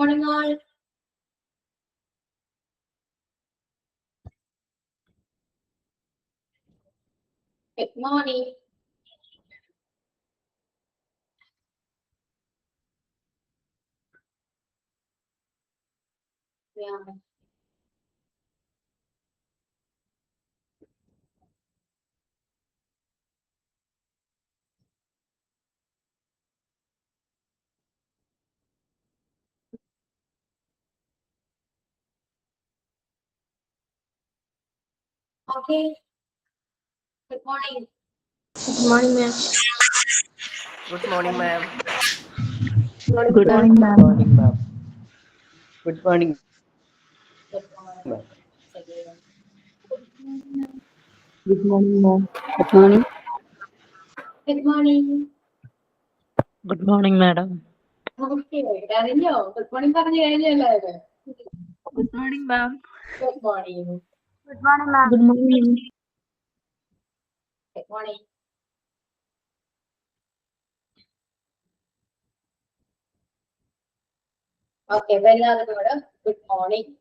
Morning all. Good morning. Yeah. Okay. Good morning. Good morning, ma'am. Good morning, ma'am. Good morning, ma'am. Good morning, ma'am. Good morning, Good morning. ma'am. Good morning, ma'am. Good morning. Good morning. Good morning, madam. Okay. Good morning, everyone. Good morning, ma'am. Good morning. Good morning, ma'am. Good morning. Good morning. Okay. Very good. Good morning.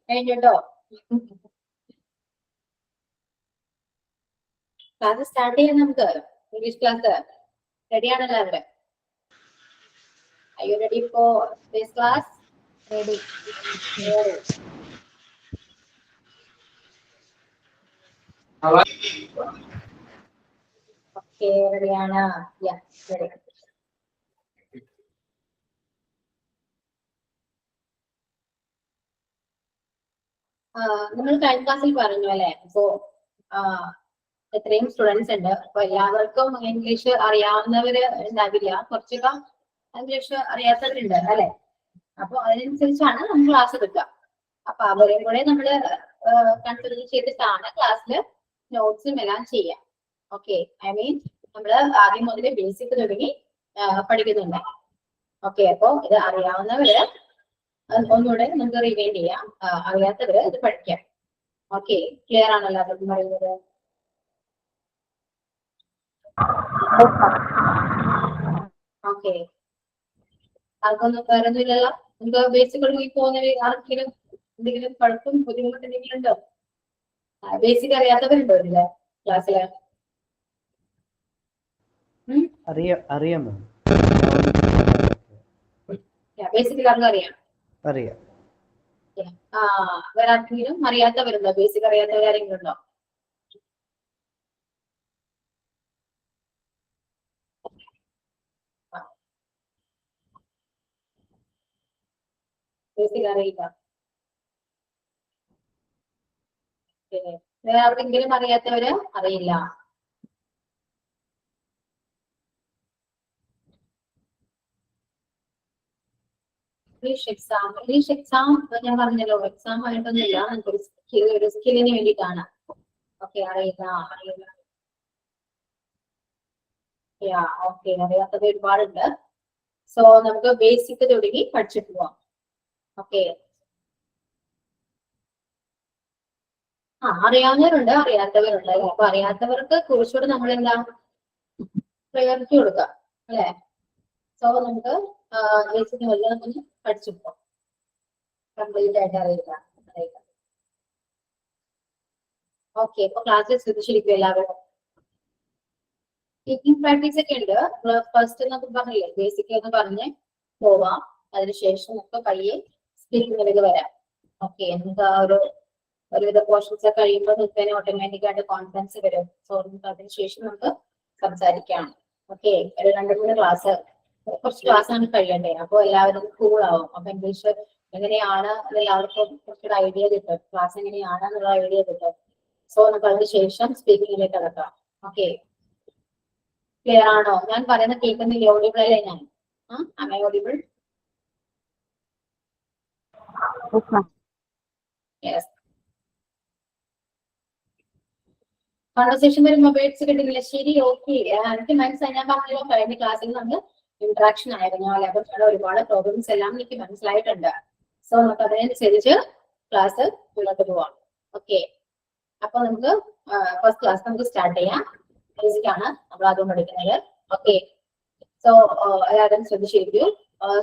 Class start English class. Ready? Are you ready for this class? Ready. Ready. Okay. Ready? Yeah. Ready. നമ്മൾ കഴിഞ്ഞ ക്ലാസ്സിൽ പറഞ്ഞു അല്ലെ ഇപ്പോ എത്രയും students ഉണ്ട് അപ്പൊ എല്ലാവർക്കും ഇംഗ്ലീഷ് അറിയാവുന്നവര് ഉണ്ടാവില്ല കുറച്ചൊക്കെ ഇംഗ്ലീഷ് അറിയാത്തവരുണ്ട് അല്ലെ അപ്പൊ അതിനനുസരിച്ചാണ് നമ്മൾ ക്ലാസ് എടുക്കുക അപ്പൊ അവരെയും കൂടെ നമ്മള് കൺസിഡർ ചെയ്തിട്ടാണ് ക്ലാസ്സിൽ നോട്ട്സും എല്ലാം ചെയ്യാം ഓക്കെ ഐ മീൻ നമ്മള് ആദ്യം മുതൽ ബേസിക് തുടങ്ങി പഠിക്കുന്നുണ്ട് ഓക്കെ അപ്പൊ ഇത് അറിയാവുന്നവര് ഒന്നുകൂടെ നമുക്ക് റിവൈൻഡ് ചെയ്യാം അറിയാത്തവര് ഇത് പഠിക്കാം ഓക്കെ ക്ലിയർ ആണല്ലോ അതൊക്കെ പറയുന്നത് ഓക്കെ അതൊന്നും വേറൊന്നുമില്ലല്ലോ നമുക്ക് ബേസിക് ഒഴുകി പോകുന്നവര് ആർക്കെങ്കിലും എന്തെങ്കിലും കുഴപ്പം ബുദ്ധിമുട്ട് എന്തെങ്കിലും ഉണ്ടോ ബേസിക് അറിയാത്തവരുണ്ടോ ഇതില് ക്ലാസ്സില് അറിയാം മാം. ബേസിക് എല്ലാവർക്കും അറിയാം അറിയാം. വേറെ ആർക്കെങ്കിലും അറിയാത്തവരുണ്ടോ ബേസിക് അറിയാത്തവരാരെങ്കിലും ഉണ്ടോ ബേസിക് അറിയില്ല വേറെ ആർക്കെങ്കിലും അറിയാത്തവര് അറിയില്ല ഇംഗ്ലീഷ് എക്സാം ഞാൻ പറഞ്ഞല്ലോ എക്സാം ആയിട്ടൊന്നുമില്ല നമുക്കൊരു ഒരു സ്കില്ലിന് വേണ്ടിയിട്ടാണ് ഓക്കെ അറിയില്ല ഓക്കെ അറിയാത്തത് ഒരുപാടുണ്ട് സോ നമുക്ക് ബേസിക് തുടങ്ങി പഠിച്ചിട്ട് പോവാം ഓക്കെ അറിയാവുന്നവരുണ്ട് അറിയാത്തവരുണ്ട് അല്ലെ അപ്പൊ അറിയാത്തവർക്ക് കുറച്ചുകൂടെ നമ്മൾ എന്താ പ്രയോറിറ്റി കൊടുക്കാം അല്ലെ സോ നമുക്ക് ബേസിക് വല്ല നമുക്ക് പഠിച്ചു പോവാം കംപ്ലീറ്റ് ആയിട്ട് അറിയില്ല ഓക്കെ ഇപ്പൊ ക്ലാസ്സിൽ ശ്രദ്ധിച്ചിരിക്കും എല്ലാവരും സ്പീക്കിംഗ് പ്രാക്ടീസ് ഒക്കെ ഉണ്ട് ഫസ്റ്റ് നമുക്ക് പറഞ്ഞില്ലേ ബേസിക് എന്ന് പറഞ്ഞ് പോവാം അതിനുശേഷം നമുക്ക് പയ്യെ സ്പീക്കിങ്ങിലേക്ക് വരാം ഓക്കെ നമുക്ക് ആ ഒരുവിധ പോർഷൻസ് ഒക്കെ കഴിയുമ്പോൾ നമുക്ക് ഓട്ടോമാറ്റിക് ആയിട്ട് കോൺഫിഡൻസ് വരും സോ നമുക്ക് അതിനുശേഷം നമുക്ക് സംസാരിക്കാം ഓക്കെ ഒരു 2-3 ക്ലാസ് കുറച്ച് ക്ലാസ് ആണ് കഴിയണ്ടേ അപ്പൊ എല്ലാവരും കൂൾ ആവും അപ്പൊ ഇംഗ്ലീഷ് എങ്ങനെയാണ് എല്ലാവർക്കും കുറച്ചൊരു ഐഡിയ കിട്ടും ക്ലാസ് എങ്ങനെയാണ് എന്നുള്ള ഐഡിയ കിട്ടും സോ നമുക്ക് അതിനുശേഷം സ്പീക്കിങ്ങിലേക്ക് കടക്കാം ഓക്കെ ക്ലിയർ ആണോ ഞാൻ പറയുന്നത് കേൾക്കുന്നില്ല ഓഡിബിൾ അല്ലേ ഞാൻ am I audible yes conversation വരുമ്പോൾ വേർഡ്സ് കിട്ടുന്നില്ല ശരി ഓക്കെ എനിക്ക് മനസ്സിലായി ഞാൻ പറഞ്ഞല്ലോ കഴിഞ്ഞ ക്ലാസ്സിൽ നമ്മൾ ഇന്ററാക്ഷൻ ആയിരുന്നു അല്ലെ ഒരുപാട് പ്രോബ്ലംസ് എല്ലാം എനിക്ക് മനസ്സിലായിട്ടുണ്ട് സോ നമുക്ക് അതിനനുസരിച്ച് ക്ലാസ് മുന്നോട്ട് പോവാം ഓക്കെ അപ്പൊ നമുക്ക് ഫസ്റ്റ് ക്ലാസ് നമുക്ക് സ്റ്റാർട്ട് ചെയ്യാം ബേസിക് ആണ് നമ്മൾ ആദ്യം പഠിക്കുന്നത് ഓക്കെ സോ എല്ലാവരും ശ്രദ്ധിച്ചിരിക്കൂ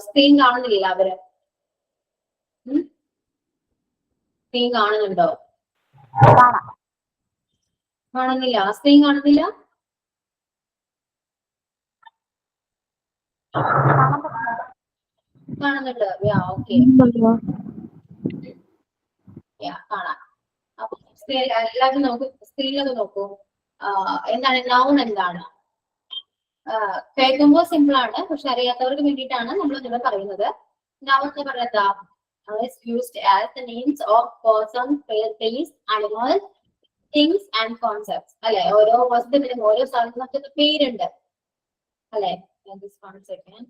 സ്ക്രീൻ കാണുന്നില്ല അവര് സ്ക്രീൻ കാണുന്നുണ്ടോ? കാണുന്നില്ല. സ്ക്രീൻ കാണുന്നില്ല. കാണുന്നുണ്ട്. ഓക്കെ, കാണാം. അപ്പൊ എല്ലാവരും നോക്കൂ, സ്ക്രീനിലൊക്കെ നോക്കൂ. എന്താണ് നൗൺ? എന്താണ് കേൾക്കുമ്പോൾ സിമ്പിൾ ആണ്, പക്ഷെ അറിയാത്തവർക്ക് വേണ്ടിയിട്ടാണ് നമ്മൾ ഇവിടെ പറയുന്നത്. നൗൺ എന്ന് പറയുന്നത് used as the names of person, place, animals, things and concepts. അല്ലെ, ഓരോ വസ്തുവിനും ഓരോ സ്ഥലത്തിനൊക്കെ പേരുണ്ട് അല്ലെ. Just 1 second.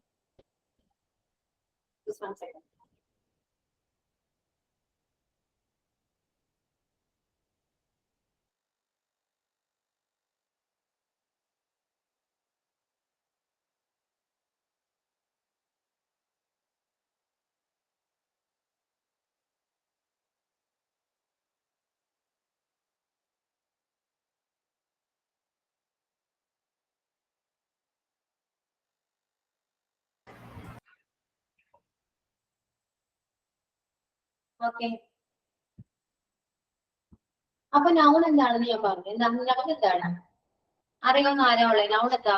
ഓക്കെ, അപ്പൊ നൗൺ എന്താണെന്ന് ഞാൻ പറഞ്ഞു. നൗൺ എന്താണ് അറിയാവുന്ന ആരാ ഉള്ളത്? നൗൺ എന്താ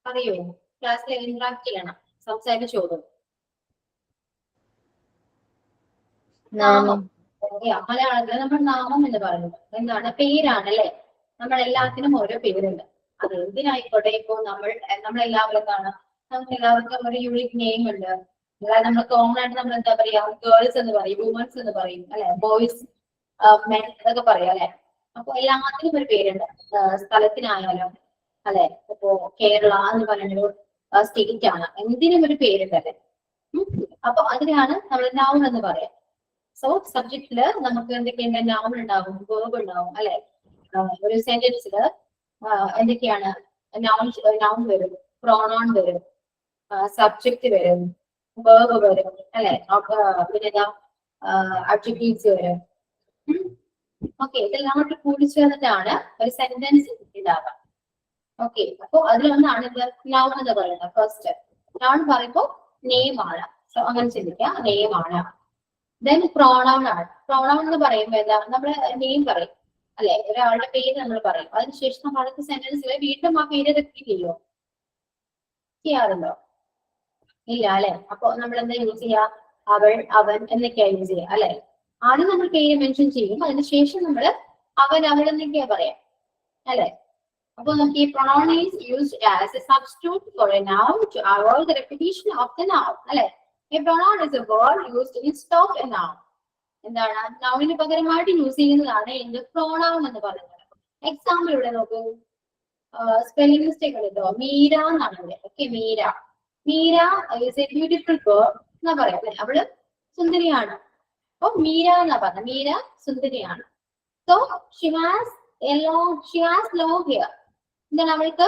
അറിയോ? ക്ലാസ്സിൽ ഇന്ററാക്ട് ചെയ്യണം, സംസാരിച്ചോളൂ. നാമം. മലയാളത്തിൽ നമ്മൾ നാമം എന്ന് പറയുന്നത് എന്താണ്? പേരാണ് അല്ലെ. നമ്മൾ എല്ലാത്തിനും ഓരോ പേരുണ്ട്. അത് എന്തിനായിക്കോട്ടെ. ഇപ്പൊ നമ്മളെല്ലാവരും എന്താണ്, നമുക്ക് എല്ലാവർക്കും ഒരു യൂണിക് നെയിം ഉണ്ട്. അതായത് നമ്മൾ കോമൺ ആയിട്ട് നമ്മൾ എന്താ പറയാ, ഗേൾസ് എന്ന് പറയും, വുമൻസ് എന്ന് പറയും അല്ലെ, ബോയ്സ്, മെൻ എന്നൊക്കെ പറയാം അല്ലെ. അപ്പൊ എല്ലാത്തിനും ഒരു പേരുണ്ട്. സ്ഥലത്തിനായാലും അല്ലെ. ഇപ്പോ കേരള എന്ന് പറയുന്ന സ്റ്റേറ്റ് ആണ്, എന്തിനും ഒരു പേരുണ്ട് അല്ലെ. അപ്പൊ അതിനാണ് നമ്മൾ നൗൺ എന്ന് പറയാം. സോ സബ്ജക്റ്റില് നമുക്ക് എന്തൊക്കെയുണ്ട്? നൗൺ ഉണ്ടാവും, വേർബ് ഉണ്ടാവും അല്ലെ. ഒരു സെന്റൻസില് എന്തൊക്കെയാണ്? നൗൺ വരും, പ്രോണോൺ വരും, സബ്ജക്റ്റ് വരും, വേർബ് വരും അല്ലെ. പിന്നെന്താ, അഡ്ജക്റ്റീവ്സ് വരും. ഓക്കെ, ഇതെല്ലാം കൂടി കൂടി ചേർന്നിട്ടാണ് ഒരു സെന്റൻസ് ഉണ്ടാവുക. ഓക്കെ, അപ്പൊ അതിലൊന്നാണ് ഇത് നൗൺ എന്ന് പറയുന്നത്. ഫസ്റ്റ് നൗൺ പറയുമ്പോ നെയിം ആണ്. സോ അങ്ങനെ ചിന്തിക്കുക, നെയിം ആണ്. ദെൻ പ്രോണൗൺ ആണ്. പ്രോണൗൺ എന്ന് പറയുമ്പോൾ എന്താ, നമ്മള് നെയിം പറയും അല്ലെ, ഒരാളുടെ പേര് നമ്മൾ പറയും. അതിനുശേഷം നമ്മൾ അടുത്ത സെന്റൻസിൽ വീണ്ടും ആ പേര് റിപ്പീറ്റ് ചെയ്യാറുണ്ടോ? ഇല്ല അല്ലെ. അപ്പൊ നമ്മൾ എന്താ യൂസ് ചെയ്യാ? അവൾ, അവൻ എന്നൊക്കെയാ യൂസ് ചെയ്യുക അല്ലെ. ആദ്യം നമ്മൾ പേര് മെൻഷൻ ചെയ്യും, അതിനുശേഷം നമ്മൾ അവൻ, അവൾ എന്നൊക്കെയാ പറയാം അല്ലെ. അപ്പൊ നമുക്ക് ഈ pronoun is used as a substitute for a noun to avoid the repetition of the noun അല്ലെ. A pronoun is a word used instead of a noun. എന്താണ്? നൗണിന് പകരമായിട്ട് യൂസ് ചെയ്യുന്നതാണ് എന്ത്? പ്രോണൗൺ എന്ന് പറയുന്നത്. എക്സാമ്പിൾ ഇവിടെ നോക്കൂ. സ്പെല്ലിംഗ് മിസ്റ്റേക്ക് ഉണ്ടോ? മീര എന്നാണ് ഇവിടെ. Okay, Meera. Meera is A beautiful girl എന്നാ പറയാം അല്ലെ. അവള് സുന്ദരിയാണ്. അപ്പൊ മീര എന്നാ പറഞ്ഞത്. മീര സുന്ദരിയാണ്. So she has long hair. എന്താണ്? അവൾക്ക്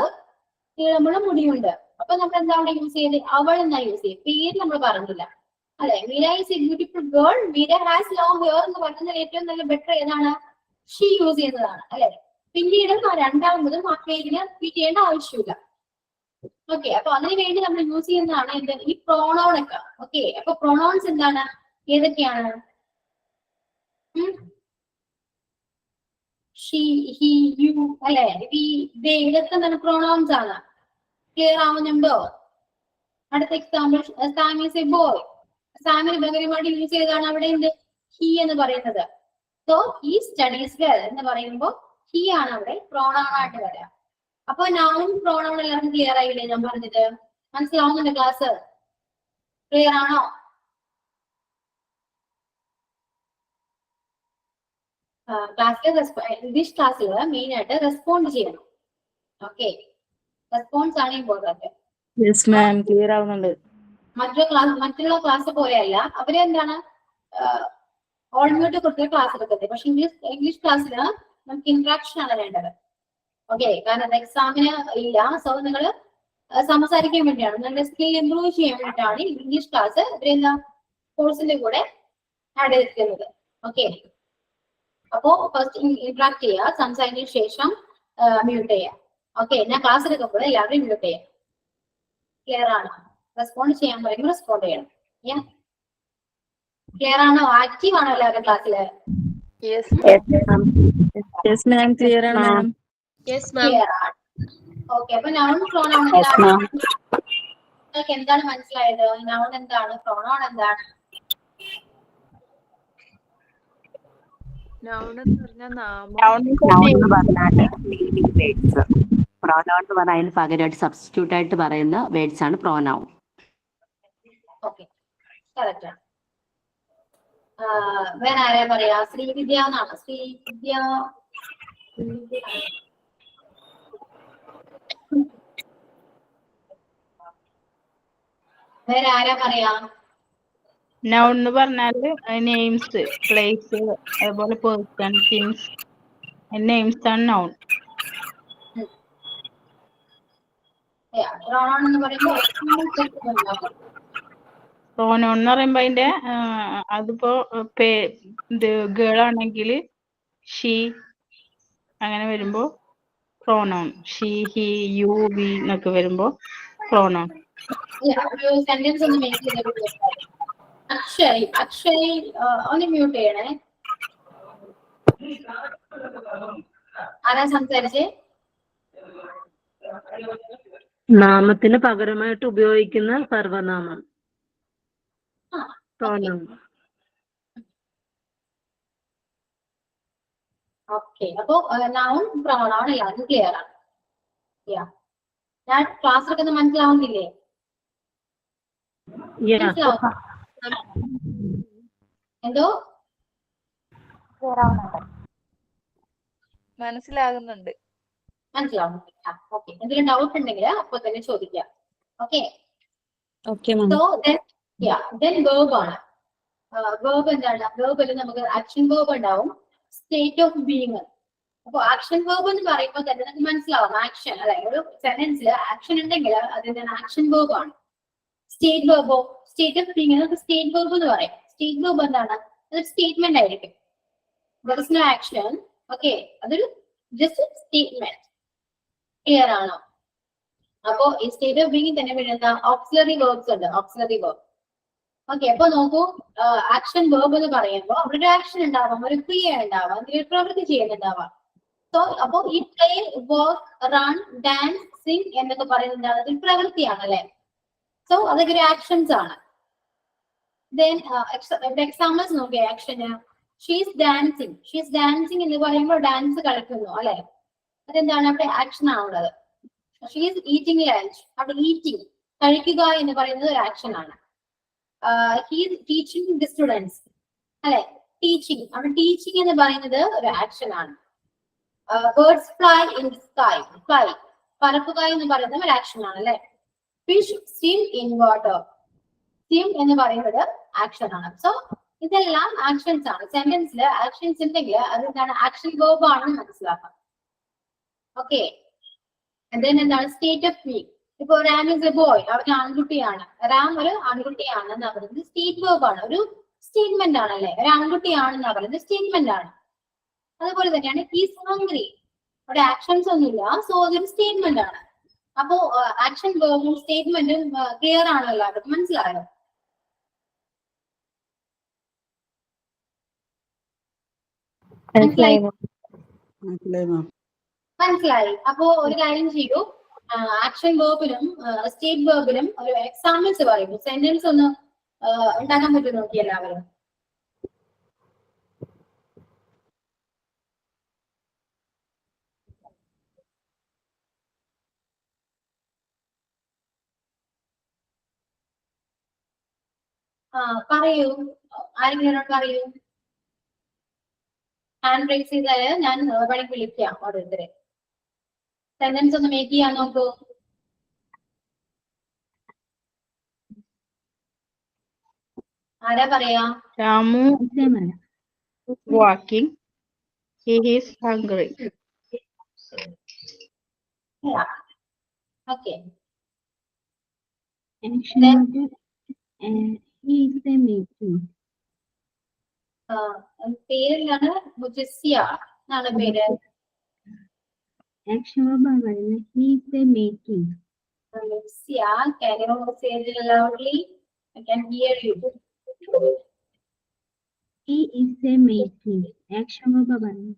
നീളമുള്ള മുടിയുണ്ട്. അപ്പൊ നമ്മൾ എന്താ അവിടെ യൂസ് ചെയ്ത്? അവൾ എന്നാ യൂസ് ചെയ്യും, പേര് നമ്മൾ പറഞ്ഞില്ല അല്ലെ. Meera is A beautiful girl, Meera has long hair എന്ന് പറയുന്നത് ഏറ്റവും നല്ല ബെറ്റർ ഏതാണ്? ഷീ യൂസ് ചെയ്യുന്നതാണ് അല്ലെ. പിന്നീട് രണ്ടാമതും ആ പേരിന് റിപ്പീറ്റ് ചെയ്യേണ്ട ആവശ്യമില്ല. ഓക്കെ, അപ്പൊ അതിനു വേണ്ടി നമ്മൾ യൂസ് ചെയ്യുന്നതാണ് എന്ത്? ഈ പ്രോണൗൺ ഒക്കെ. ഓക്കെ, അപ്പൊ പ്രോണൗൺസ് എന്താണ്? ഏതൊക്കെയാണ്? ഷീ, ഹി, യു അല്ലെ. ഇതൊക്കെ എന്താണ്? പ്രോണൗൺസ് ആണ്. ക്ലിയർ ആവുന്നുണ്ടോ? അടുത്ത example, Sam is a boy. സാമിന് പകരമായിട്ട് യൂസ് ചെയ്താണ് അവിടെ എന്ത്? ഹി എന്ന് പറയുന്നത്. സോ ഹി സ്റ്റഡീസ് വെൽ എന്ന് പറയുമ്പോൾ ഹി ആണ് അവിടെ പ്രോണൗൺ ആയിട്ട് വരാം. അപ്പൊ നൗൺ പ്രോണൗൺ എല്ലാവർക്കും ക്ലിയർ ആയില്ലേ? ഞാൻ പറഞ്ഞത് മനസ്സിലാവുന്നുണ്ട്? ക്ലാസ് ക്ലിയർ ആണോ? ക്ലാസ്സിൽ ഇംഗ്ലീഷ് ക്ലാസ്സിൽ മെയിൻ ആയിട്ട് റെസ്പോണ്ട് ചെയ്യണം. ഓക്കെ, റെസ്പോൺസ് ആണ് ഇമ്പോർട്ടന്റ്. യെസ് മാം, ക്ലിയർ ആവുന്നുണ്ട്. മറ്റുള്ള ക്ലാസ് പോലെയല്ല. അവര് എന്താണ് ഓൾ മ്യൂട്ട് കൊടുത്ത് ക്ലാസ് എടുക്കുന്നത്. പക്ഷെ ഇംഗ്ലീഷ് ക്ലാസ്സിൽ നമുക്ക് ഇന്ററാക്ഷൻ ആണ് വേണ്ടത്. ഓക്കെ, കാരണം എക്സാമിന് ഇല്ല. സോ നിങ്ങൾ സംസാരിക്കാൻ വേണ്ടിയാണ്, നിങ്ങളുടെ സ്കിൽ ഇംപ്രൂവ് ചെയ്യാൻ വേണ്ടിയിട്ടാണ് ഇംഗ്ലീഷ് ക്ലാസ് ഇവരെന്താ കോഴ്സിന്റെ കൂടെ ആഡ് ചെയ്തിരിക്കുന്നത്. ഓക്കെ, അപ്പോ ഫസ്റ്റ് ഇന്ററാക്ട് ചെയ്യുക, സംസാരിച്ചതിന് ശേഷം മ്യൂട്ട് ചെയ്യാം. ഓക്കെ, ഞാൻ ക്ലാസ് എടുക്കുമ്പോൾ എല്ലാവരും മ്യൂട്ട് ചെയ്യാം. ക്ലിയർ ആണ്? റെസ്പോണ്ട് ചെയ്യാൻ പറയുമ്പോൾ റെസ്പോണ്ട് ചെയ്യണം. ക്ലിയർ ആണോ? ആക്റ്റീവ് ആണോ എല്ലാവരും ക്ലാസ്സില്? Yes, Yes, ma'am. Clear ആണ് ma'am. yes, ma'am. ക്ലിയർ ആണ്. ഓക്കെ, അപ്പൊ നൗൺ പ്രോണൗൺ Yes, എന്താണ്? ma'am. നിങ്ങൾക്ക് എന്താണ് മനസ്സിലായത്? നൗൺ എന്താണ്, പ്രോണൗൺ എന്താണ്? Noun എന്ന് പറഞ്ഞാൽ നാമം. Noun എന്ന് പറഞ്ഞാൽ നെയിമിംഗ് വേർഡ്സ്. പ്രോനൗൺ എന്ന് പറഞ്ഞാൽ അതിന് പകരമായിട്ട് സബ്സ്റ്റിറ്റ്യൂട്ട് ആയിട്ട് പറയുന്ന വേർഡ്സ് ആണ് പ്രോനൗൺ. ഓക്കെ, കറക്റ്റ് ആണ്. വേറെ ആരെയാ പറയാ? ശ്രീവിദ്യ എന്നാണ്. ശ്രീവിദ്യ. വേറെ ആരാ പറയാ? നൗൺ എന്ന് പറഞ്ഞാല് നെയിംസ്, പ്ലേസ്, അതുപോലെ പേഴ്സൺ, തിങ്സ്, നെയിംസ് ആണ് നൗൺ. പ്രോണൗൺ എന്ന് പറയുമ്പോൾ പ്രോനൗൺ എന്ന് പറയുമ്പോ അതിന്റെ അതിപ്പോ ഇത് ഗേൾ ആണെങ്കിൽ ഷീ അങ്ങനെ വരുമ്പോ pronoun. She, he, you, we എന്നൊക്കെ വരുമ്പോ പ്രോനൗൺ. ഒരു സെന്റൻസ് ഒന്ന് മേക്ക് ചെയ്ത് അക്ഷയ് ഒന്ന് മ്യൂട്ട് ചെയ്യണേ. ആരാ സംസാരിച്ചേ? നാമത്തിന് പകരമായിട്ട് ഉപയോഗിക്കുന്ന സർവനാമം പ്രോനൗൺ. ഓക്കെ, അപ്പോ നൗൺ പ്രോണൗൺ എല്ലാവർക്കും ക്ലിയർ ആണ്. ഞാൻ ക്ലാസ് എടുക്കുന്ന മനസ്സിലാവുന്നില്ലേ? എന്തോ മനസ്സിലാകുന്നുണ്ട്. മനസ്സിലാവുന്നില്ല? ഓക്കെ, എന്തെങ്കിലും ഡൗട്ട് ഉണ്ടെങ്കിൽ അപ്പൊ തന്നെ ചോദിക്കാം. Okay, Okay, ma'am. So then verb ആണ്. വേർബ് എന്താണ്? വേർബിൽ നമുക്ക് ആക്ഷൻ വേർബ് ഉണ്ടാവും, സ്റ്റേറ്റ് ഓഫ് ബീയിങ്. അപ്പൊ ആക്ഷൻ വേർബ് എന്ന് പറയുമ്പോൾ തന്നെ നമുക്ക് മനസ്സിലാവും ആക്ഷൻ, അതായത് ഒരു സെന്റൻസിൽ ആക്ഷൻ ഉണ്ടെങ്കിൽ അതിന്റെ ആക്ഷൻ വേർബ് ആണ്. സ്റ്റേറ്റ് വേർബോ, സ്റ്റേറ്റ് ഓഫ് ബീയിങ് നമുക്ക് സ്റ്റേറ്റ് വേർബ് എന്ന് പറയും. സ്റ്റേറ്റ് വേർബ് എന്താണ്? അതൊരു സ്റ്റേറ്റ്മെന്റ് ആയിരിക്കും. There is no action. Okay, അതൊരു ജസ്റ്റ് സ്റ്റേറ്റ്മെന്റ്. ക്ലിയർ ആണോ? അപ്പോ ഈ സ്റ്റേറ്റ് ഓഫ് ബീയിങ് തന്നെ വരുന്ന ഓക്സിലറി വേർബ്സ് ഉണ്ട്. Auxiliary verb. ഓക്കെ, അപ്പൊ നോക്കൂ, ആക്ഷൻ വേർബ് എന്ന് പറയുമ്പോൾ അവിടെ ഒരു ആക്ഷൻ ഉണ്ടാവാം, ഒരു ക്രിയ ഉണ്ടാവാം, ഒരു പ്രവൃത്തി ചെയ്യുന്നുണ്ടാവാം. സോ അപ്പോ ഈ play, work, run, dance, Singh എന്നൊക്കെ പറയുന്നത് അതൊരു പ്രവൃത്തിയാണ് അല്ലെ? സോ അതൊക്കെ ഒരു ആക്ഷൻസ് ആണ്. ദെൻ എക്സാമ്പിൾസ് നോക്കിയേ ആക്ഷന്. She's dancing. ഷീസ് ഡാൻസിങ് എന്ന് പറയുമ്പോൾ ഡാൻസ് കളിക്കുന്നു അല്ലെ? അതെന്താണ്? അവിടെ ആക്ഷൻ ആണുള്ളത്. She's eating lunch. അവിടെ ഈറ്റിംഗ്, കഴിക്കുക എന്ന് പറയുന്നത് ഒരു ആക്ഷൻ ആണ്. ഹീസ് ടീച്ചിങ് ദി സ്റ്റുഡൻസ് അല്ലെ? ടീച്ചിങ്, അവിടെ ടീച്ചിങ് എന്ന് പറയുന്നത് ഒരു ആക്ഷൻ ആണ്. Birds fly in the sky. Fly, പറക്കുക എന്ന് പറയുന്നത് ഒരു ആക്ഷൻ ആണ് അല്ലെ? Fish swim in water. Swim എന്ന് പറയുന്നത് ആക്ഷൻ ആണ്. സോ ഇതെല്ലാം ആക്ഷൻസ് ആണ്. സെന്റൻസിൽ ആക്ഷൻസ് ഉണ്ടെങ്കിൽ അതെന്താണ്? ആക്ഷൻ വേർബ് ആണെന്ന് മനസ്സിലാക്കാം. ഓക്കെ, എന്താണ്? State of being. ഇപ്പൊ റാം ഇസ് എ ബോയ്, അവൻ ആൺകുട്ടിയാണ്. റാം ഒരു ആൺകുട്ടിയാണ് എന്ന് പറയുന്നത് സ്റ്റേറ്റ് വേർബ് ആണ്, ഒരു സ്റ്റേറ്റ്മെന്റ് ആണ് അല്ലെ? ഒരു ആൺകുട്ടിയാണെന്ന് പറയുന്നത് സ്റ്റേറ്റ്മെന്റ് ആണ്. അതുപോലെ തന്നെയാണ് ഹീസ് ഹംഗ്രി. അവിടെ ആക്ഷൻസ് ഒന്നുമില്ല, സോ അതൊരു സ്റ്റേറ്റ്മെന്റ് ആണ്. അപ്പോ ആക്ഷൻ വേർബും സ്റ്റേറ്റ്മെന്റും ക്ലിയർ ആണോ എല്ലാവർക്കും? മനസ്സിലായോ? മനസ്സിലായി. അപ്പോ ഒരു കാര്യം ചെയ്യൂ, ആക്ഷൻ വേർബിലും സ്റ്റേറ്റ് വേർബിലും ഒരു എക്സാമ്പിൾസ് പറയൂ. സെന്റൻസ് ഒന്ന് ഉണ്ടാക്കാൻ പറ്റും നോക്കി എല്ലാവരും. പറയൂ, ആരെങ്കിലും പറയൂ. ഹാൻഡ് റൈസ് ചെയ്താല് ഞാൻ വേണമെങ്കിൽ വിളിക്കാം ഓരോരുത്തരെ. സെന്റൻസ് ഒന്ന് മേക്ക് ചെയ്യാൻ നോക്കൂ. ആരാ പറയാ? Ramu walking. He is hungry. Okay, പേരിലാണ് മുജസ്സിയ എന്നാണ് പേര്. Yeah, can you say it loudly? I can hear you. He is a matey. Action verb പറഞ്ഞു.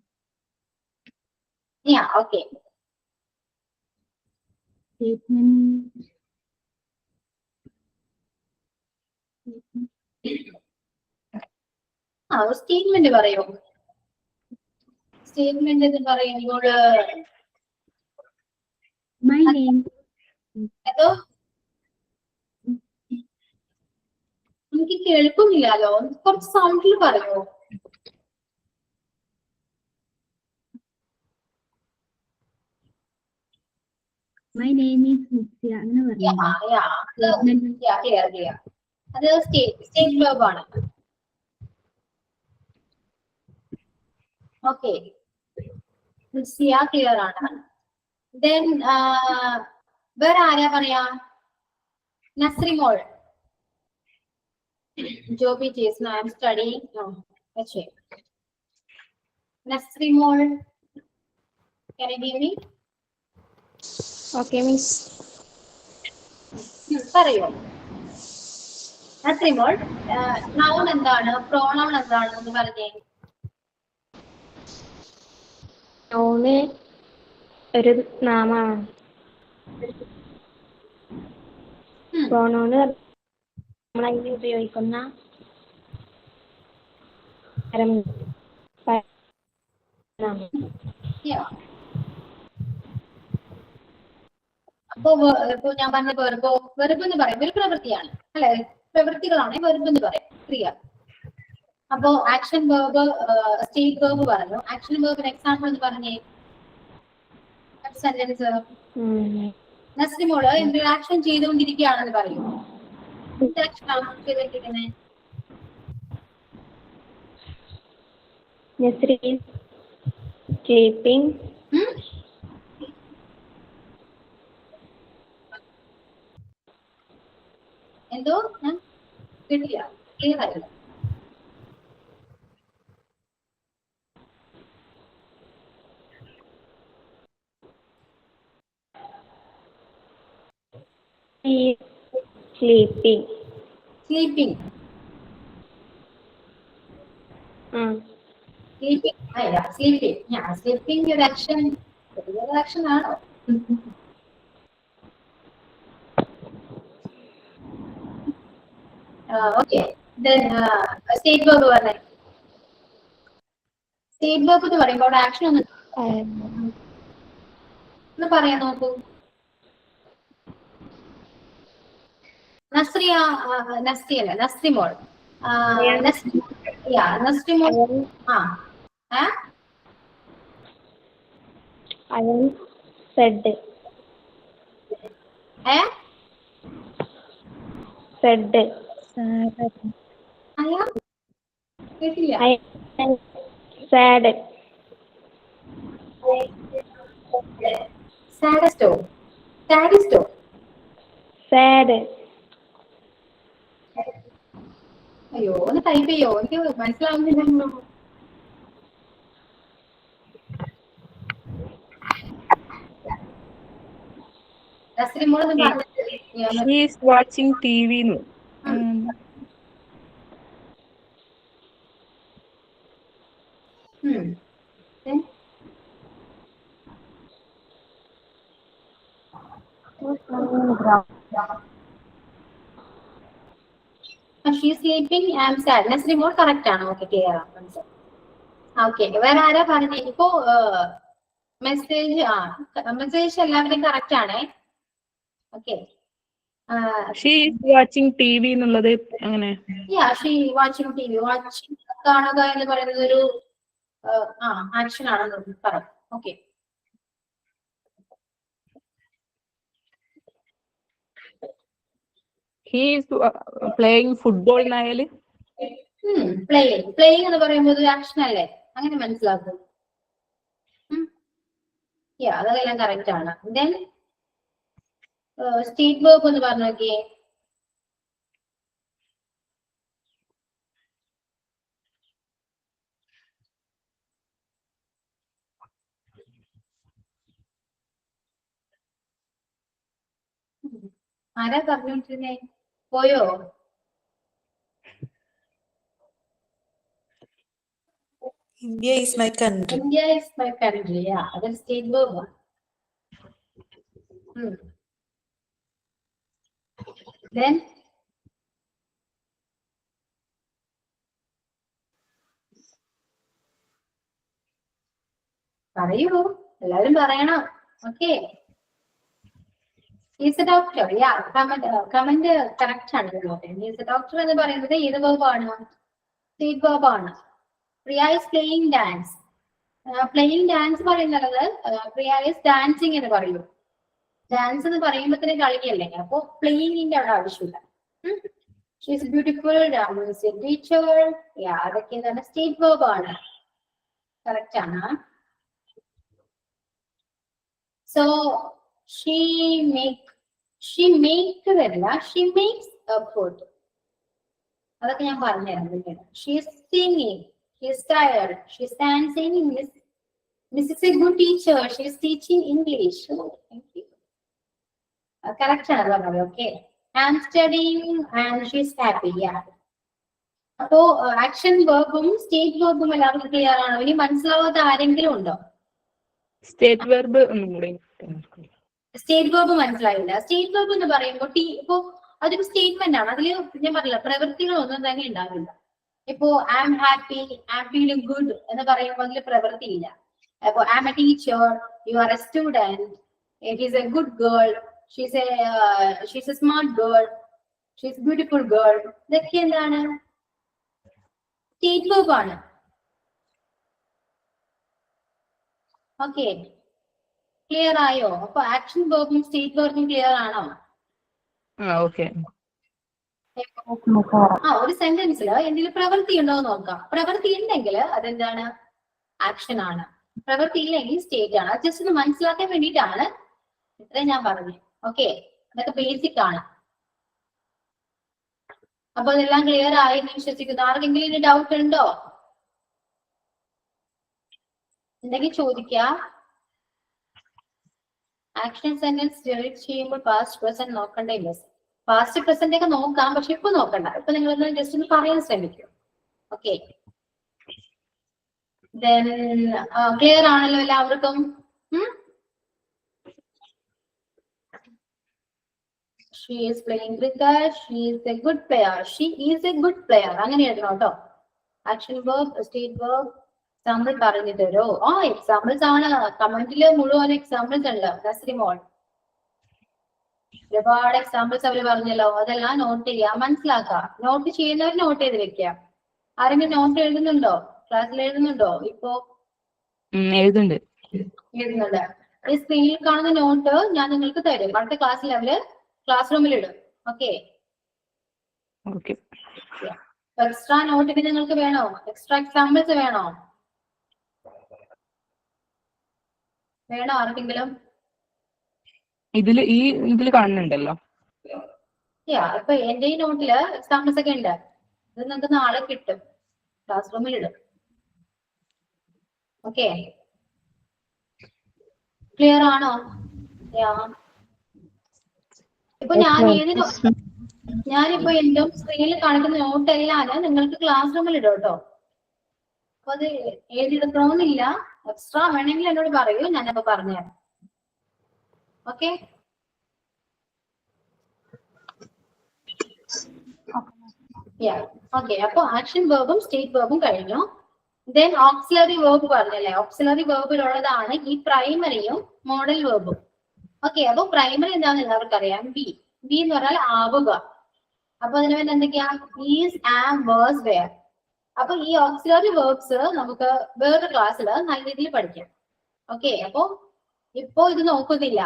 Yeah, okay. Statement. സ്റ്റേറ്റ്മെന്റ് പറയോ? സ്റ്റേറ്റ്മെന്റ് എന്ന് പറയുമ്പോൾ My name. എന്തോ എനിക്ക് കേൾക്കുന്നില്ലല്ലോ, കുറച്ച് സൗണ്ടിൽ പറയോ? My name is Nitya. അങ്ങനെ പറഞ്ഞു. അത് സ്റ്റേറ്റ് വേർബ് ആണ്. ഓക്കെ, ക്ലിയർ ആണ്. ദെൻ വേറെ ആരാ പറയാ? Nasrimol. Joby chase I am studying. പക്ഷേ Nasrimol, can you hear me? Okay, miss. പറയോ നസ്രിമോൾ? നൗൺ എന്താണ്, പ്രോണൗൺ എന്താണ് എന്ന് പറഞ്ഞേ. നോണ് ഒരു നാമമാണ്. പ്രോണോണ് നമ്മളതിന് ഉപയോഗിക്കുന്ന അപ്പൊ ഞാൻ പറഞ്ഞ വെറുപ്പ് എന്ന് പറയും ഒരു പ്രവൃത്തിയാണ് അല്ലെ, പ്രവൃത്തികളാണ് വെറുപ്പ് എന്ന് പറയും, ക്രിയ. അപ്പോ ആക്ഷൻ വേർബ്, സ്റ്റേറ്റ് വേർബ് പറഞ്ഞു. ആക്ഷൻ വേർബിന് എക്സാമ്പിൾ എന്ന് പറഞ്ഞേ സെന്റൻസ്. നസ്രിമോള് എന്തൊരു ആക്ഷൻ ചെയ്തുകൊണ്ടിരിക്കുകയാണെന്ന് പറയൂ. എന്ത് ആക്ഷനാണ് ചെയ്തുകൊണ്ടിരിക്കുന്നത്? സ്ലീപ്പിംഗ്. എന്തോ ഞാൻ കേട്ടില്ല, ക്ലിയർ ആയില്ല. സ്ലീപ്പിംഗ്. സ്ലീപ്പിംഗ്. സ്ലീപ്പിംഗ് ഒരു ആക്ഷൻ ആണോ? ഓക്കെ, സ്റ്റേറ്റ് വേർബ് പറഞ്ഞേ. സ്റ്റേറ്റ് വേർബ് എന്ന് പറയുമ്പോൾ അവിടെ ആക്ഷൻ ഒന്ന് പറയാൻ നോക്കൂ. നസ്രിമോൾ. നസ്രിമോൾ. കേട്ടില്ല. സാഡസ്റ്റോ? അയ്യോ, ഒന്ന് ടൈപ്പ് ചെയ്യോ, എനിക്ക് മനസ്സിലാവുന്നില്ലല്ലോ. നസ്രിമോൾ എന്ന് പറഞ്ഞത് He is watching TV. She's sleeping, I am sad. Nasrimol correct ആണ്. ഓക്കെ, ക്ലിയർ ആണ്. ഓക്കെ, വേറെ ആരാ പറഞ്ഞേ? ഇപ്പോ മെസ്സേജ് എല്ലാവരും കറക്റ്റ് ആണേ. Okay, She is watching TV എന്നുള്ളത് അങ്ങനെ. she watching TV. വാച്ചിങ്, കാണുക എന്ന് പറയുന്നത് ഒരു ആക്ഷൻ ആണെന്ന് പറയാം. Okay, He is playing football എന്നായാല് പ്ലേയിങ് എന്ന് പറയുമ്പോൾ ഒരു ആക്ഷൻ അല്ലേ, അങ്ങനെ മനസ്സിലാക്കും. അതെല്ലാം കറക്റ്റ് ആണ്. ദെൻ സ്റ്റേറ്റ് വേർബ് എന്ന് പറഞ്ഞു നോക്കിയേ. ആരാ പറഞ്ഞോണ്ടിരുന്നേ? പോയോ? India is my country. India is my country. Yeah, അതൊരു സ്റ്റേറ്റ് വേർബ്. Then പറയൂ, എല്ലാവരും പറയണം. Okay, is a doctor. Yeah, comment correct ആണ്. ഈസ് എ ഡോക്ടർ എന്ന് പറയുന്നത് ഏത് വേർബാണ്? സ്റ്റേറ്റ് വേർബാണ്. Priya is playing dance. Playing dance പറയുന്നത് പ്രിയ ഈസ് ഡാൻസിങ് എന്ന് പറയൂ. ഡാൻസ് എന്ന് പറയുമ്പോഴത്തേന് കളിയല്ലേ, അപ്പൊ പ്ലേയിങ്ങിന്റെ അവിടെ ആവശ്യമില്ല. She's beautiful, teacher. അതൊക്കെ എന്താണ്? സ്റ്റേറ്റ് വേർബ് ആണ്. കറക്റ്റ് ആണ്. സോ ഷീ മേക്ക് വരില്ല, ഷീ മേക്സ് ഫുഡ്. അതൊക്കെ ഞാൻ പറഞ്ഞുതരാം പിന്നീട്. She is singing, she is tired, she is dancing. Miss is a good teacher, she is teaching English. Thank you. Correct ആണ് പറഞ്ഞത്. Okay, I am studying and she is happy. അപ്പോ action വേർബും state വേർബും എല്ലാവർക്കും clear ആണോ? ഇനി മനസ്സിലാവാത്ത ആരെങ്കിലും ഉണ്ടോ? സ്റ്റേറ്റ് വെർബ് ഒന്നും കൂടി. സ്റ്റേറ്റ് വേർബ് മനസ്സിലായില്ല. സ്റ്റേറ്റ് വേർബ് എന്ന് പറയുമ്പോൾ ഇപ്പോ അതൊരു സ്റ്റേറ്റ്മെന്റ് ആണ്. അതിൽ ഞാൻ പറഞ്ഞില്ല, പ്രവൃത്തികളൊന്നും തന്നെ ഉണ്ടാവില്ല. ഇപ്പോ I am happy, I am feeling good എന്ന് പറയുമ്പോൾ അതിൽ പ്രവൃത്തിയില്ല. അപ്പോ I am a teacher, you are a student, it is a good girl, she's a smart girl, she's beautiful girl. ഇതൊക്കെ എന്താണ്? സ്റ്റേറ്റ് വേർബ് ആണ്. ഓക്കെ, ക്ലിയർ ആയോ? അപ്പൊ ആക്ഷൻ വേർബും സ്റ്റേറ്റ് വേർബും ക്ലിയർ ആണോ? ഓക്കെ. ഒരു സെന്റൻസിൽ എന്തെങ്കിലും പ്രവൃത്തി ഉണ്ടോ എന്ന് നോക്കാം. പ്രവൃത്തി ഉണ്ടെങ്കിൽ അതെന്താണ്? ആക്ഷൻ ആണ്. പ്രവൃത്തി ഇല്ലെങ്കിൽ സ്റ്റേറ്റ് ആണ്. ജസ്റ്റ് ഒന്ന് മനസ്സിലാക്കാൻ വേണ്ടിയിട്ടാണ് ഇത്രയും ഞാൻ പറഞ്ഞു. ഓക്കെ, അതൊക്കെ ബേസിക് ആണ്. അപ്പൊ അതെല്ലാം ക്ലിയർ ആയി എന്ന് വിശ്വസിക്കുന്നു. ആർക്കെങ്കിലും ഇതിന് ഡൗട്ട് ഉണ്ടോ? എന്തെങ്കിലും ചോദിക്കാം. ആക്ഷൻ സെന്റൻസ് ഡെറിവേറ്റ് ചെയ്യുമ്പോൾ പാസ്റ്റ് പ്രസന്റ് നോക്കണ്ടേ? പാസ്റ്റ് പ്രസന്റ് ഒക്കെ നോക്കാം, പക്ഷെ ഇപ്പൊ നോക്കണ്ട. ഇപ്പൊ നിങ്ങൾ ജസ്റ്റ് ഒന്ന് പറയാൻ ശ്രമിക്കും. ഓക്കെ, ക്ലിയർ ആണല്ലോ എല്ലാവർക്കും? She is playing cricket. She is a good player. She is a good player. അങ്ങനെ എഴുതണം കേട്ടോ. Action verb, state verb. Example പറഞ്ഞു തരോ? എക്സാമ്പിൾസ് ആണ്. കമന്റില് മുഴുവൻ എക്സാമ്പിൾസ് ഉണ്ട്. നസ്രിമോൾ ഒരുപാട് എക്സാമ്പിൾസ് അവര് പറഞ്ഞല്ലോ. അതെല്ലാം നോട്ട് ചെയ്യാം, മനസ്സിലാക്കാം. നോട്ട് ചെയ്യുന്നവർ നോട്ട് ചെയ്ത് വെക്കാം. ആരെങ്കിലും നോട്ട് എഴുതുന്നുണ്ടോ? ക്ലാസ്സിൽ എഴുതുന്നുണ്ടോ? ഇപ്പോ എഴുതുന്നുണ്ട്. ഈ സ്ക്രീനിൽ കാണുന്ന നോട്ട് ഞാൻ നിങ്ങൾക്ക് തരും. അടുത്ത ക്ലാസ്സിൽ അവര് ക്ലാസ് റൂമിൽ ഇടും. ഓക്കെ, എക്സ്ട്രാ നോട്ടിന് നിങ്ങൾക്ക് വേണോ? എക്സ്ട്രാ എക്സാമ്പിൾസ് വേണോ? ആർക്കെങ്കിലും? ഇതില് കാണുന്നുണ്ടല്ലോ. ഇപ്പൊ എന്റെ ഈ നോട്ടില് എക്സാമ്പിൾസ് ഒക്കെ ഉണ്ട്. ഇത് നിങ്ങൾക്ക് നാളെ കിട്ടും, ക്ലാസ് റൂമിൽ ഇടും. ഓക്കെ, ക്ലിയർ ആണോ? ഇപ്പൊ ഞാനിപ്പോ എന്റെ സ്ക്രീനിൽ കാണിക്കുന്ന നോട്ട് എല്ലാം നിങ്ങൾക്ക് ക്ലാസ് റൂമിൽ ഇടും കേട്ടോ. അപ്പൊ അത് എഴുതിയെടുക്കണമെന്നില്ല. എക്സ്ട്രാ വേണമെങ്കിൽ എന്നോട് പറയൂ, ഞാനപ്പോ പറഞ്ഞുതരാം. ഓക്കെ, അപ്പൊ ആക്ഷൻ വേർബും സ്റ്റേറ്റ് വേർബും കഴിഞ്ഞു. ദെൻ ഓക്സിലറി വേർബ് പറഞ്ഞല്ലേ? ഓക്സിലറി വേർബിലുള്ളതാണ് ഈ പ്രൈമറിയും മോഡൽ വേർബും. ഓക്കെ, അപ്പൊ പ്രൈമറി എന്താണെന്ന് എല്ലാവർക്കും അറിയാം. ബി എന്ന് പറഞ്ഞാൽ ആവുക. അപ്പൊ അതിന് വേണ്ടി എന്തൊക്കെയാ? Is, am, was, were. അപ്പൊ ഈ ഓക്സിലറി വേർബ്സ് നമുക്ക് വേറൊരു ക്ലാസ്സിൽ നല്ല രീതിയിൽ പഠിക്കാം. ഓക്കെ, അപ്പൊ ഇപ്പോ ഇത് നോക്കുന്നില്ല,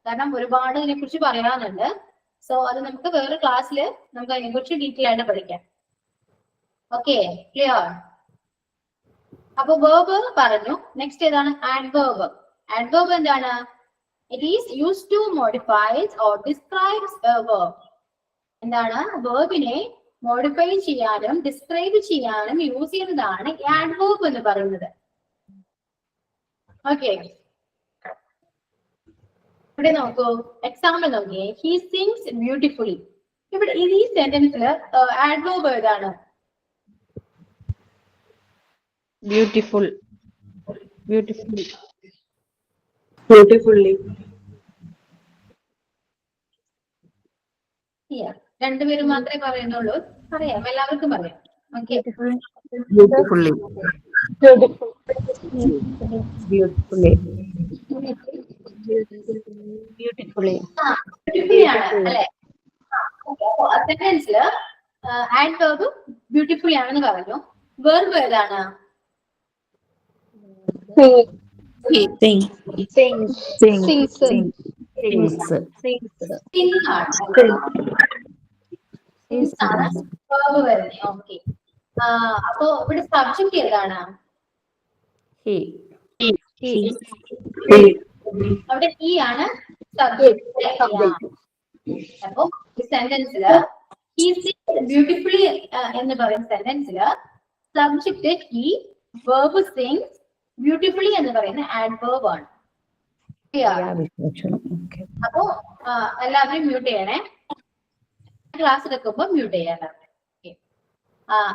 കാരണം ഒരുപാട് ഇതിനെ കുറിച്ച് പറയാനുണ്ട്. സോ അത് നമുക്ക് വേറൊരു ക്ലാസ്സിൽ നമുക്ക് അതിനെ കുറിച്ച് ഡീറ്റെയിൽ ആയിട്ട് പഠിക്കാം. Okay, clear? അപ്പൊ വേർബ് പറഞ്ഞു. നെക്സ്റ്റ് ഏതാണ്? ആഡ്വേർബ്. ആഡ്വേർബ് എന്താണ്? It is used to modifies or describes a verb. എന്താണ്? വേർബിനെ മോഡിഫൈ ചെയ്യാനും ഡിസ്ക്രൈബ് ചെയ്യാനും യൂസ് ചെയ്യുന്നതാണ് ആഡ്വേർബ് എന്ന് പറയുന്നത്. ഓക്കെ, ഇവിടെ നോക്കൂ, എക്സാമ്പിൾ നോക്കിയേ. He sings beautifully. ഇവിടെ ഈ സെന്റൻസിൽ ആഡ്വേർബ് ഏതാണ്? ബ്യൂട്ടിഫുൾ. ബ്യൂട്ടിഫുള്ളി. ബ്യൂട്ടിഫുള്ളി. രണ്ടുപേരും മാത്രമേ പറയുന്നുള്ളൂ. പറയാം, എല്ലാവർക്കും പറയാം. ഓക്കെ. ബ്യൂട്ടിഫുള്ളി. ബ്യൂട്ടിഫുള്ളി. ബ്യൂട്ടിഫുള്ളി. ആണ് അല്ലെ? സെന്റൻസിൽ ആഡ്വേർബ് ബ്യൂട്ടിഫുള്ളി ആണെന്ന് പറഞ്ഞു. വെർബ് ഏതാണ്? Sing ആണ്. Sings ആണ് verb വരുന്നത്. ഓക്കെ. അപ്പൊ ഇവിടെ സബ്ജക്ട് ഏതാണ്? അവിടെ he ആണ് സബ്ജക്ട്. അപ്പൊ ഈ സെന്റൻസില് he sings beautifully എന്ന് പറയുന്ന സെന്റൻസില് subject he, verb sings, beautifully എന്ന് പറയുന്ന adverb ആണ്. അപ്പോ എല്ലാവരും മ്യൂട്ട് ചെയ്യണേ. ക്ലാസ് എടുക്കുമ്പോ മ്യൂട്ട് ചെയ്യാൻ.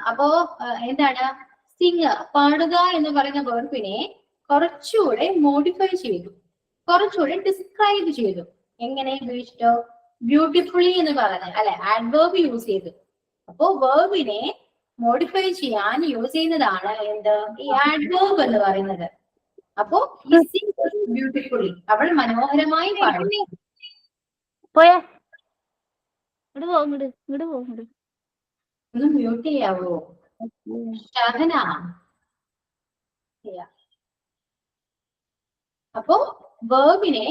അപ്പോ എന്താണ് സിംഗ്, പാടുക എന്ന് പറയുന്ന വെർബിനെ കുറച്ചുകൂടെ മോഡിഫൈ ചെയ്തു, കുറച്ചുകൂടെ ഡിസ്ക്രൈബ് ചെയ്തു. എങ്ങനെ ഉപയോഗിച്ചിട്ടോ? ബ്യൂട്ടിഫുള്ളി എന്ന് പറയുന്നത് അല്ലെ, ആഡ്വേർബ് യൂസ് ചെയ്തു. അപ്പോ വെർബിനെ മോഡിഫൈ ചെയ്യാൻ യൂസ് ചെയ്യുന്നതാണ് എന്ത്? ഈ ആഡ്വേർബ് എന്ന് പറയുന്നത്. അപ്പോ ബ്യൂട്ടിഫുള്ളി, അവൾ മനോഹരമായി പാടുന്നു. ഒന്ന് മ്യൂട്ട് ചെയ്യാവോ ഷഹന? അപ്പോ വെർബിനെ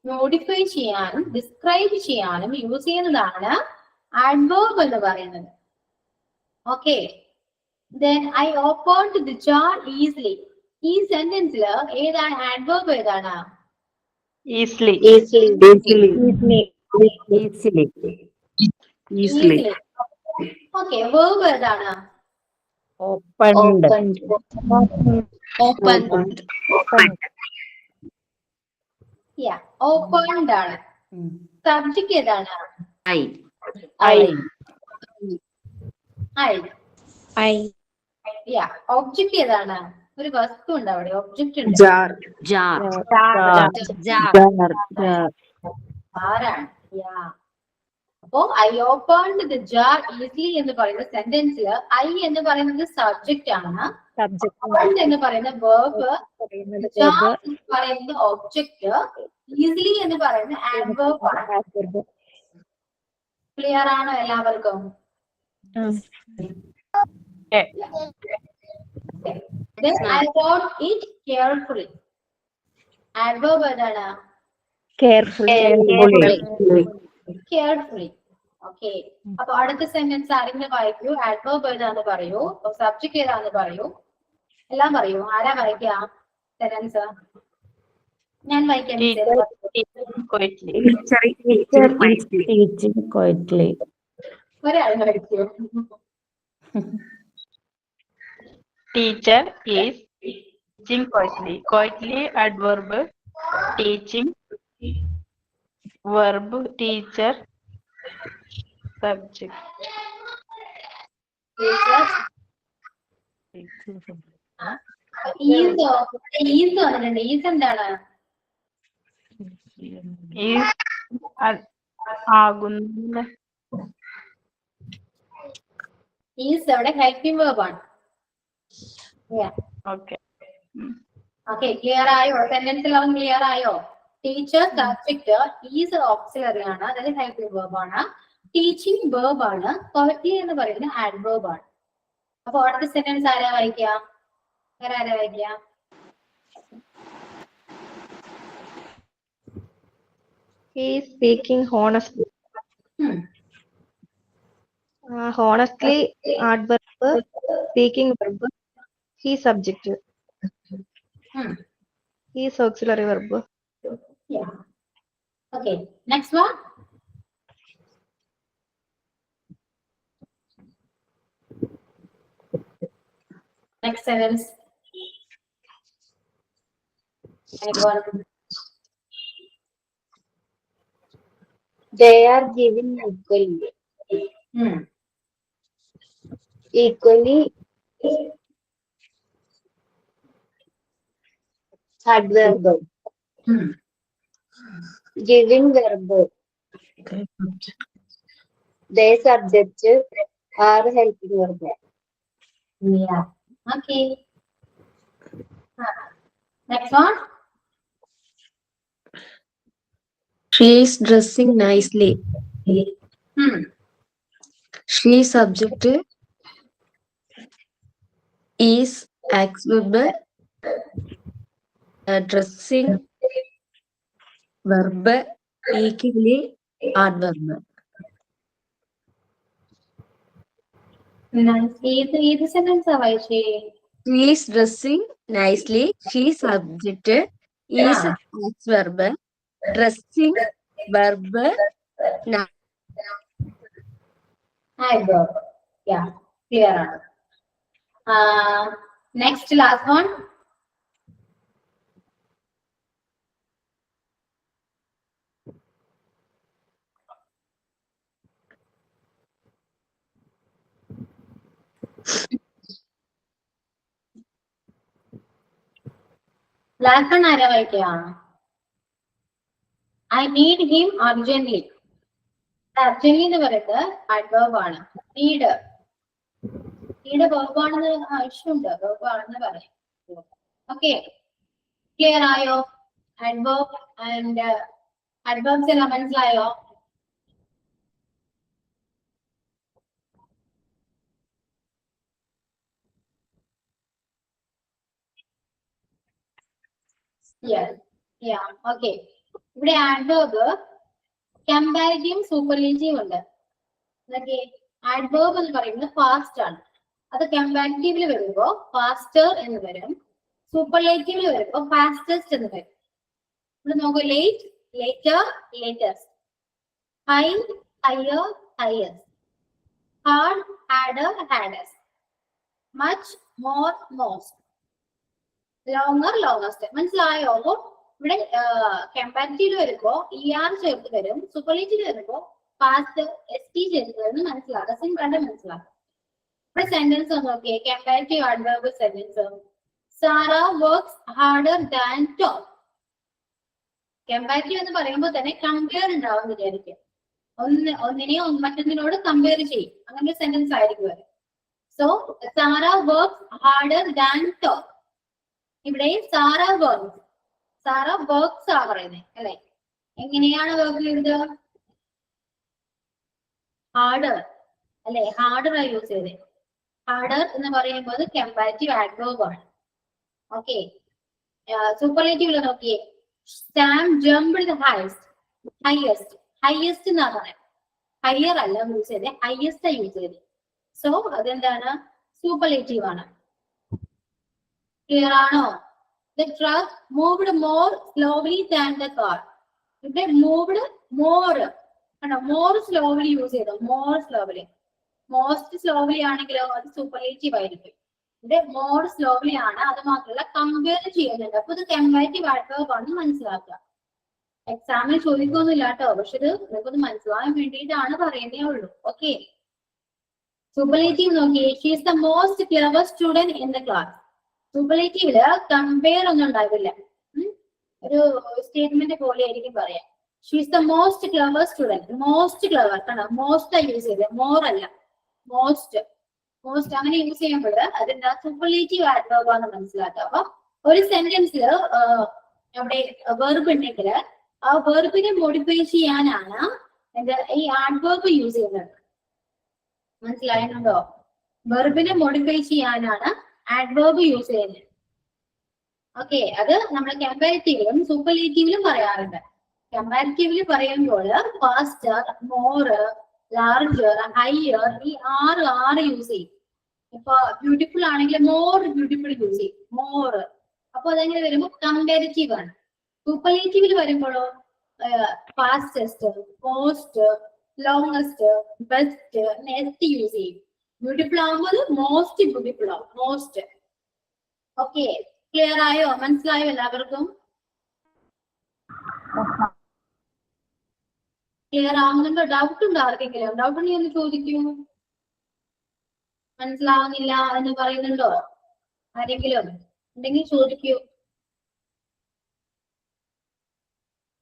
മോഡിഫൈ ചെയ്യാനും ഡിസ്ക്രൈബ് ചെയ്യാനും യൂസ് ചെയ്യുന്നതാണ് ആഡ്വേർബ് എന്ന് പറയുന്നത്. Okay. Then I opened the jar easily. ഈ സെന്റൻസിൽ ഏതാണ് ആഡ്വേർബ്? ഏതാണ്? ഈസ്ലി. ഓക്കെ. വെർബ് ഏതാണ്? ഓപ്പൺഡ്. ഓപ്പൺഡ് ആണ്. സബ്ജക്ട് ഏതാണ്? ഒബ്ജക്ട് ഏതാണ്? ഒരു വസ്തു ഉണ്ട് അവിടെ, ഒബ്ജക്ട് ഉണ്ട്. ആരാണ്? അപ്പോ I opened the jar easily എന്ന് പറയുന്ന സെന്റൻസിൽ ഐ എന്ന് പറയുന്നത് സബ്ജക്റ്റ് ആണ്, ഓപ്പൺഡ് എന്ന് പറയുന്ന വെർബ്, ജാർ എന്ന് പറയുന്നത് ഒബ്ജക്റ്റ്, ഈസിലി എന്ന് പറയുന്ന ആഡ്വേർബ് ആണ്. ക്ലിയർ ആണോ എല്ലാവർക്കും? Then I wrote it carefully. Adverb ഏതാണ്? Carefully. Okay. അപ്പൊ അടുത്ത സെന്റൻസ് ആരെങ്കിലും വായിക്കൂ. ആഡ്വേർബ് ഏതാന്ന് പറയൂ, സബ്ജക്ട് ഏതാന്ന് പറയൂ, എല്ലാം പറയൂ. ആരാ വായിക്കാ സെന്റൻസ്? ഞാൻ വായിക്കാം. ഒരാൾ വായിക്കൂ. Teacher is teaching quietly. Quietly adverb, teaching verb, teacher subject. Is വന്നിട്ടുണ്ട്. ഈസ് എന്താണ്? ആകുന്ന. ഈസ് അവിടെ ഹെൽപ്പിംഗ് വെർബ് ആണ്. ഓക്കെ. ഓക്കെ, ക്ലിയർ ആയോ? സെന്റൻസിൽ അവൻ ക്ലിയർ ആയോ? ടീച്ചർ സബ്ജക്ട്, ഈസ് ഓക്സിലറി ആണ്, അതായത് ഹെൽപ്പിംഗ് വെർബ് ആണ്. ടീച്ചിങ് വെർബ് ആണ്. ക്വാളിറ്റി എന്ന് പറയുന്നത് ആഡ്വേർബ് ആണ്. അപ്പൊ അടുത്ത സെന്റൻസ് ആരാ വായിക്കാം? വേറെ ആരാ വായിക്കാം? He is speaking honestly. Honestly adverb, speaking verb, he subject. He is auxiliary verb. Yeah. Okay, next one. Next sentence. Anyone? They are given equally. Equally adverb. Giving verb. They subject are helping verb. Yeah. Okay. Next one. She is dressing nicely. She subject is adverb. Dressing verb equally adverb. ഏത് sentence ആ വായിച്ചേ? She is dressing nicely. She subject is adverb. Dressing verb Adverb. Yeah, clear ആണ്. Next, last one. Last one ആരാ വായിക്കുക? I need him urgently. Urgently എന്ന് പറയുന്നത് adverb ആണ്. Need verb ആണെന്ന് ആവശ്യമുണ്ട്. Verb ആണെന്ന് പറയാം. Okay. Clear ആയോ? Adverb and adverbs എല്ലാം മനസ്സിലായോ? Yes. Yeah. Okay. ഇവിടെ adverb കമ്പാരിറ്റീവ് സൂപ്പർലേറ്റീവ് ഉണ്ട്. adverb എന്ന് പറയുന്നത് ഫാസ്റ്റ് ആണ്. അത് കമ്പാരിറ്റീവില് വരുമ്പോ ഫാസ്റ്റർ എന്ന് വരും. സൂപ്പർലേറ്റീവില് വരുമ്പോ ഫാസ്റ്റസ്റ്റ് എന്ന് വരും. ഇവിടെ നോക്കൂ, late, later, latest. High, higher, highest. Hard, harder, hardest. Much, more, most. Longer, longest. മനസ്സിലായോ? അപ്പോ ഇവിടെ കമ്പാരിറ്റീവ് വരുമ്പോ ER ചേർത്ത് വരും. സൂപ്പർലേറ്റീവ് വരുമ്പോ ഫാസ്റ്റ് ST ചേർത്ത് വരും. മനസ്സിലാക്കാം. സിമ്പിൾ മനസ്സിലാക്കാം. ഇവിടെ സെന്റൻസ് ഒന്ന് നോക്കിയേ. Comparative adverb sentence. Sara works harder than Tom. Comparative എന്ന് പറയുമ്പോൾ തന്നെ കമ്പയർ ഉണ്ടാവും വിചാരിക്കും. ഒന്നിനെ മറ്റൊന്നിനോട് കമ്പയർ ചെയ്യും. അങ്ങനെ ഒരു സെന്റൻസ് ആയിരിക്കും അത്. So Sara works harder than Tom. ഇവിടെ സാറ വർക്ക്സ്, സാറ വർക്ക്സ് ആ പറയുന്നത് അല്ലെ? എങ്ങനെയാണ് വർക്ക് ചെയ്തത്? ഹാർഡർ അല്ലെ? ഹാർഡർ ആ യൂസ് ചെയ്തത്. ഹാർഡർ എന്ന് പറയുമ്പോൾ കമ്പാരിറ്റീവ് അഡ്വർബ് ആണ്. ഓക്കെ. സൂപ്പർലേറ്റീവില് നോക്കിയേ. Sam jumped the heist. Highest, highest എന്നാ പറയാം. ഹയർ അല്ല യൂസ് ചെയ്തത്, ഹൈയസ്റ്റ് ആ യൂസ് ചെയ്തത്. സോ അതെന്താണ്? സൂപ്പർലേറ്റീവ് ആണ്. ക്ലിയർ ആണോ? The truck moved more slowly than the car. ഇവിടെ moved more കണ്ടോ? more slowly യൂസ് ചെയ്തോ. more slowly. most slowly ആണെങ്കിലോ അത് സൂപ്പർലേറ്റീവ് ആയിരിക്കും. ഇവിടെ more slowly ആണ്. അത് മാത്രമല്ല കമ്പയർ ചെയ്യുന്നുണ്ട്. അപ്പൊ ഇത് കമ്പാരിറ്റീവ് അഡ്വർബ് ആണെന്ന് മനസ്സിലാക്കുക. എക്സാമിൽ ചോദിക്കൊന്നുമില്ല കേട്ടോ. പക്ഷെ ഇത് നിങ്ങൾക്കൊന്ന് മനസ്സിലാകാൻ വേണ്ടിയിട്ടാണ് പറയുന്നേ ഉള്ളൂ. ഓക്കെ. സൂപ്പർലേറ്റീവ് നോക്കിയേ. She is the most clever student in the class. സൂപ്പർലേറ്റീവില് കമ്പയർ ഒന്നും ഉണ്ടാവില്ല. ഒരു സ്റ്റേറ്റ്മെന്റ് പോലെ ആയിരിക്കും പറയാം. She is the most clever student. Most clever കണ്ടോ? മോസ്റ്റ് യൂസ് ചെയ്തത്, മോർ അല്ല. മോസ്റ്റ്, മോസ്റ്റ് അങ്ങനെ യൂസ് ചെയ്യുമ്പോൾ അതിന്റെ സൂപ്പർലേറ്റീവ് അഡ്വർബ് ആണെന്ന് മനസ്സിലാക്കുക. അപ്പൊ ഒരു സെന്റൻസിൽ അവിടെ വെർബ് ഉണ്ടെങ്കിൽ ആ വെർബിനെ മോഡിഫൈ ചെയ്യാനാണ് ഈ അഡ്വർബ് യൂസ് ചെയ്യുന്നത്. മനസ്സിലായിട്ടുണ്ടോ? വെർബിനെ മോഡിഫൈ ചെയ്യാനാണ് adverb യൂസ് ചെയ്യുന്നത്. ഓക്കെ. അത് നമ്മൾ കമ്പാരിറ്റീവിലും സൂപ്പർലേറ്റീവിലും പറയാറുണ്ട്. കമ്പാരിറ്റീവില് പറയുമ്പോൾ ഫാസ്റ്റർ, മോർ, ലാർജർ, ഹയർ ഈ ആറ് യൂസ് ചെയ്യും. ഇപ്പൊ ബ്യൂട്ടിഫുൾ ആണെങ്കിൽ മോർ ബ്യൂട്ടിഫുൾ യൂസ് ചെയ്യും. മോർ. അപ്പൊ അതെങ്ങനെ വരുമ്പോ കമ്പാരിറ്റീവ് ആണ്. സൂപ്പർലേറ്റീവില് വരുമ്പോഴോ fastest, most, longest, best, next use ചെയ്യും. ബ്യൂട്ടിഫുൾ ആകുമ്പോൾ മോസ്റ്റ് ബ്യൂട്ടിഫുൾ ആവും. മോസ്റ്റ്. ഓക്കെ. ക്ലിയർ ആയോ? മനസ്സിലായോ എല്ലാവർക്കും? ക്ലിയർ ആവുന്നുണ്ടോ? ഡൗട്ട് ഉണ്ടോ ആർക്കെങ്കിലും? ഡൗട്ട് ഉണ്ടെങ്കിൽ ഒന്ന് ചോദിക്കൂ. മനസ്സിലാവുന്നില്ല എന്ന് പറയുന്നുണ്ടോ ആരെങ്കിലും? ഉണ്ടെങ്കിൽ ചോദിക്കൂ.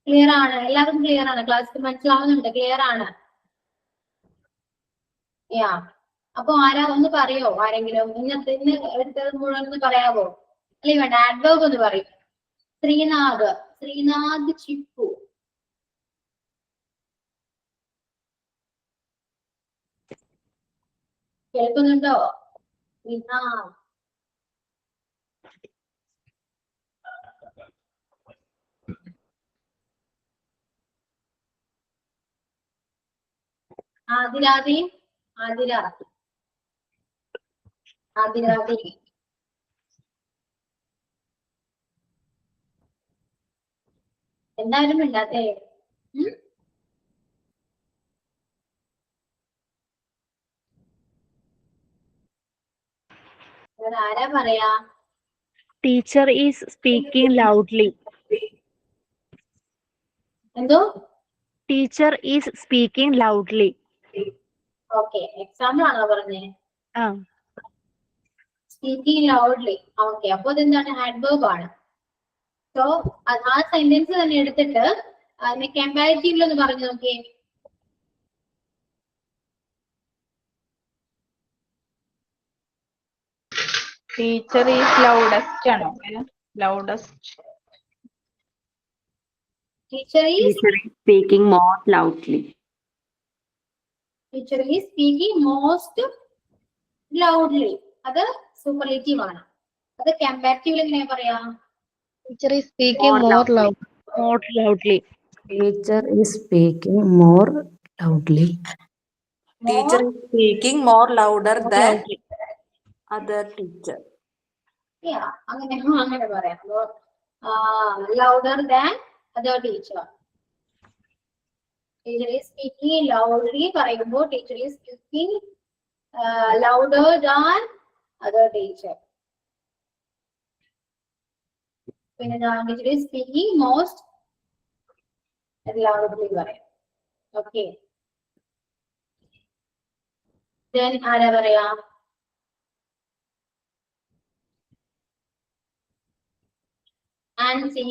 ക്ലിയർ ആണ്, എല്ലാവർക്കും ക്ലിയർ ആണ്, ക്ലാസ് മനസ്സിലാവുന്നുണ്ട്, ക്ലിയർ ആണ്. യാ, അപ്പൊ ആരാ ഒന്ന് പറയോ ആരെങ്കിലും? ഇന്ന് എടുത്തത് മുഴുവൻ ഒന്ന് പറയാവോ? അല്ലെ വേണ്ട, ആഡ്വേർബ് ഒന്ന് പറയും. ശ്രീനാഥ്, ശ്രീനാഥ് ചിപ്പു. കേൾക്കുന്നുണ്ടോ? ശ്രീനാഥ്. ആതിരാതി, ആതിര, ആതിരാതി. എന്തായാലും ഇല്ലാത്തേ. ആരാ പറയാ? Teacher is speaking loudly. എന്തോ? Teacher is speaking loudly. Okay, example ആണോ പറഞ്ഞേ? ആ, സ്പീക്കിംഗ് ലൗഡ്ലി. ഓക്കെ, അപ്പൊ അതെന്താണ്? ആഡ്വേർബ് ആണ്. സോ ആ സെന്റൻസ് തന്നെ എടുത്തിട്ട് അതിനെ കമ്പാരിറ്റീവിൽ ഒന്ന് പറഞ്ഞു നോക്കിയേ. ടീച്ചർ ഈസ് ലൗഡസ്റ്റ് ആണോ? Loudest. Teacher is speaking more loudly. Teacher is speaking most loudly. അത് സൂപ്പർലേറ്റീവ് ആണ്. അത് കമ്പാരിറ്റീവിൽ എങ്ങനെയാ പറയാ? Teacher is speaking more loud. More loudly. Teacher is speaking more loudly. Teacher is speaking more louder than other teacher. അങ്ങനെ പറയാം. Louder than other teacher. Teacher is speaking loudly പറയുമ്പോൾ teacher is speaking louder than other teacher. പിന്നെ teacher is speaking most loudly പറയാം. Okay, then ആരാ പറയാ? Ancy.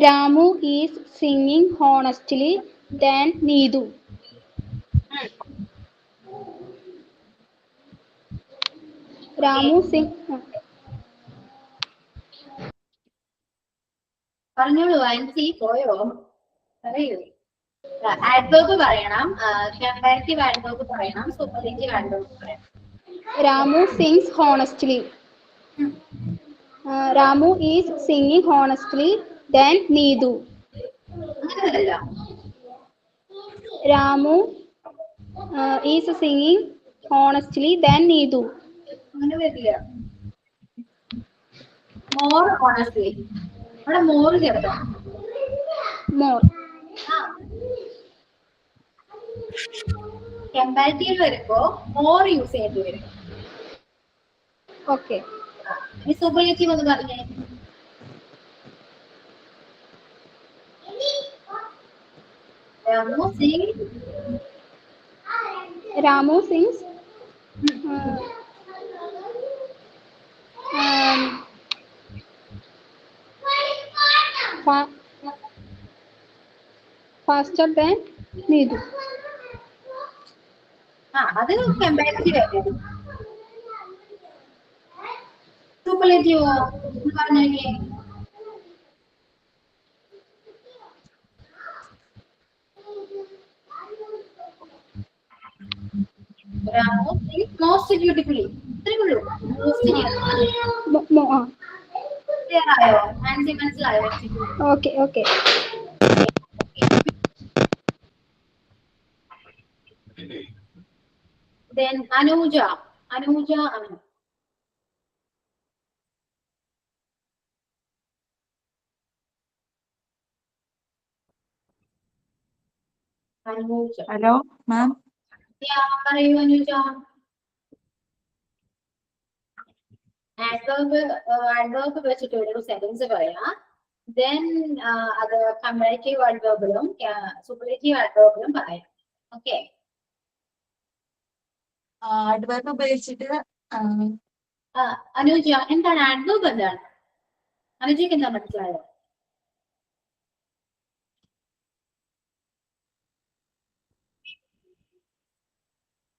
Ramu is singing honestly than Needu. Ramu sing. പറഞ്ഞോളൂ ആൻസി. പോയോ? പറയൂ. ആഡ്വേർബ് പറയണം, comparative adverb പറയണം, സൂപ്പർലേറ്റീവ് ആഡ്വേർബ് പറയണം. Ramu sings honestly. Ramu is singing honestly than Needu. അങ്ങനെയല്ല. Ramu is singing honestly than Needu. അങ്ങനെ വരില്ല. More honestly. അവിടെ മോർ ചേർക്കാം. More. കമ്പാരിറ്റീവ് വരുമ്പോ മോർ യൂസ് ചെയ്യേണ്ടി വരും. Okay. ഈ സൂപ്പർലേറ്റീവ് എന്ന് പറഞ്ഞേ. Ramu sings faster than Needu. അത് കമ്പാരിറ്റീവ് ആയിട്ട്. സൂപ്പർലേറ്റീവോ എന്ന് പറഞ്ഞേ. Ramu sings most beautifully. ഇത്രയേ ഉള്ളൂ. ക്ലിയർ ആയോ? ആൻസി മനസ്സിലായോ? Okay, okay. Then Anuja. Anuja Anu. Anuja. Hello, ma'am. Yeah, പറയൂ അനുജ. adverb വെച്ചിട്ട് ഒരു സെന്റൻസ് പറയാം. Then അത് കമ്പാരിറ്റീവ് adverbലും സൂപ്പർലേറ്റീവ് adverbലും പറയാം. ഓക്കെ. adverb ഉപയോഗിച്ചിട്ട് അനുജ എന്താണ് adverb എന്താണ്? അനുജയ്ക്ക് എന്താ മനസ്സിലായോ?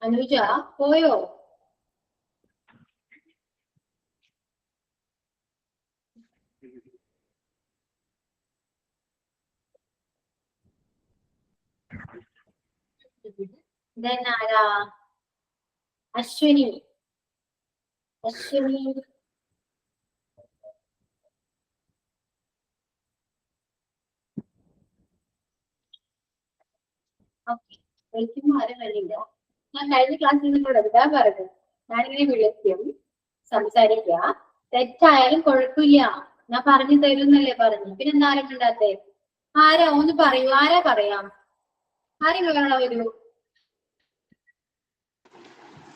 അനുജ പോയോ? Then ആരാ? അശ്വിനി. അശ്വിനി ഓക്കെ. വിളിക്കുമ്പോ ആരും കഴിയില്ല. ഞാൻ കഴിഞ്ഞ ക്ലാസ്സിൽ നിന്നോട് എന്താ പറഞ്ഞത്? ഞാനിങ്ങനെ വിളിക്കും, സംസാരിക്കുക, തെറ്റായാലും കുഴപ്പമില്ല, ഞാൻ പറഞ്ഞു തരുന്നല്ലേ പറഞ്ഞു. പിന്നെ എന്തായാലും മിണ്ടാത്തെ? ആരാ ഒന്ന് പറയൂ, ആരാ പറയാം? ആരെങ്കിലും വരൂ.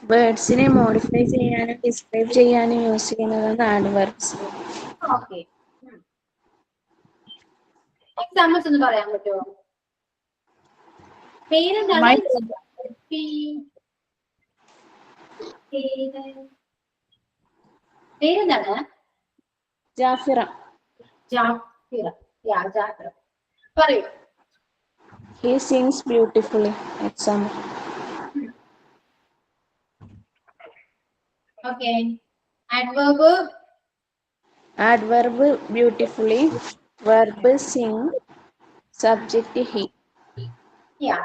വേർഡ്സിനെ മോഡിഫൈ ചെയ്യാനും ഡിസ്ക്രൈബ് ചെയ്യാനും യൂസ് ചെയ്യുന്നതാണ് ആഡ്വർബ്സ്. ഓക്കെ. എക്സാമ്പിൾസ് ഒന്ന് പറയാൻ പറ്റുമോ? പേരെന്താണ്? പേരെന്താണ്? ജാഫിറ. ജാഫിറ. ജാഫിറ. പറയൂ. He sings beautifully. Example. Okay. adverb Adverb beautifully. Verb sing. Subject he. yeah.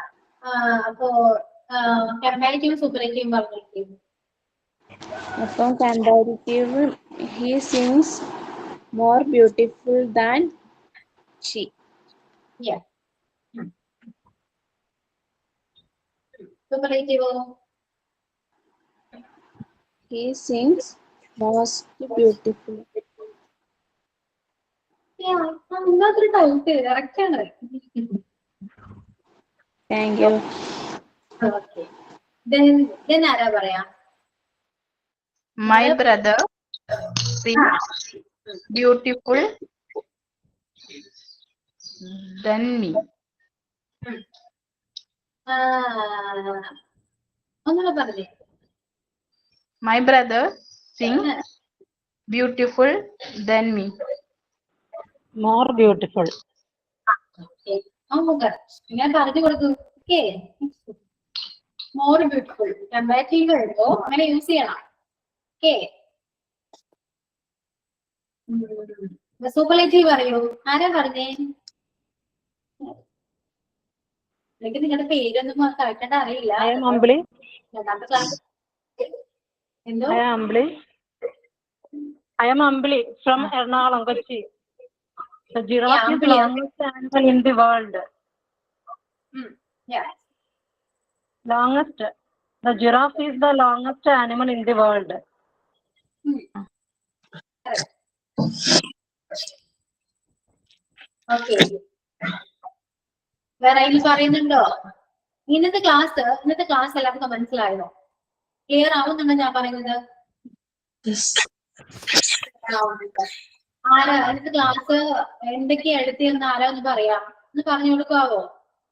അപ്പോ കമ്പാരിറ്റീവ് സൂപ്പർലേറ്റീവ് പറഞ്ഞിരിക്കും. അപ്പം comparative he sings more beautiful than she. Yeah. Superlative He sings most beautiful. അത്ര ഡൗട്ട് കറക്റ്റ് ആണ്. Thank you. ഓക്കെ. then ആരാ പറയാ? My brother sings beautiful than me. ഒന്നുകൂടെ പറഞ്ഞേ. My brother sings beautiful than me. More beautiful. ഞാൻ പറഞ്ഞു കൊടുത്തു. Okay. More beautiful comparative വരുമ്പോ അങ്ങനെ യൂസ് ചെയ്യണം. ഓക്കെ. സൂപ്പർലേറ്റീവ് പറയൂ. ആരാ പറഞ്ഞേ? എനിക്ക് നിങ്ങളുടെ പേരൊന്നും കറക്റ്റായിട്ട് അറിയില്ല. I am Ambli. രണ്ടാമത്തെ ക്ലാസ് എന്തോ? I am Ambli from Ernakulam, Kochi. The giraffe is the longest animal in the world. Yeah. Longest. The giraffe is the longest animal in the world. Okay. വേറെ അതിൽ പറയുന്നുണ്ടോ? ഇന്നത്തെ class എല്ലാവർക്കും മനസ്സിലായോ? Clear ആവുന്നുണ്ടോ ഞാൻ പറയുന്നത്? ആരാ ഇന്നത്തെ ക്ലാസ് എന്തൊക്കെയാ എടുത്തിരുന്ന ആരാ ഒന്ന് പറയാം, ഒന്ന് പറഞ്ഞു കൊടുക്കാവോ?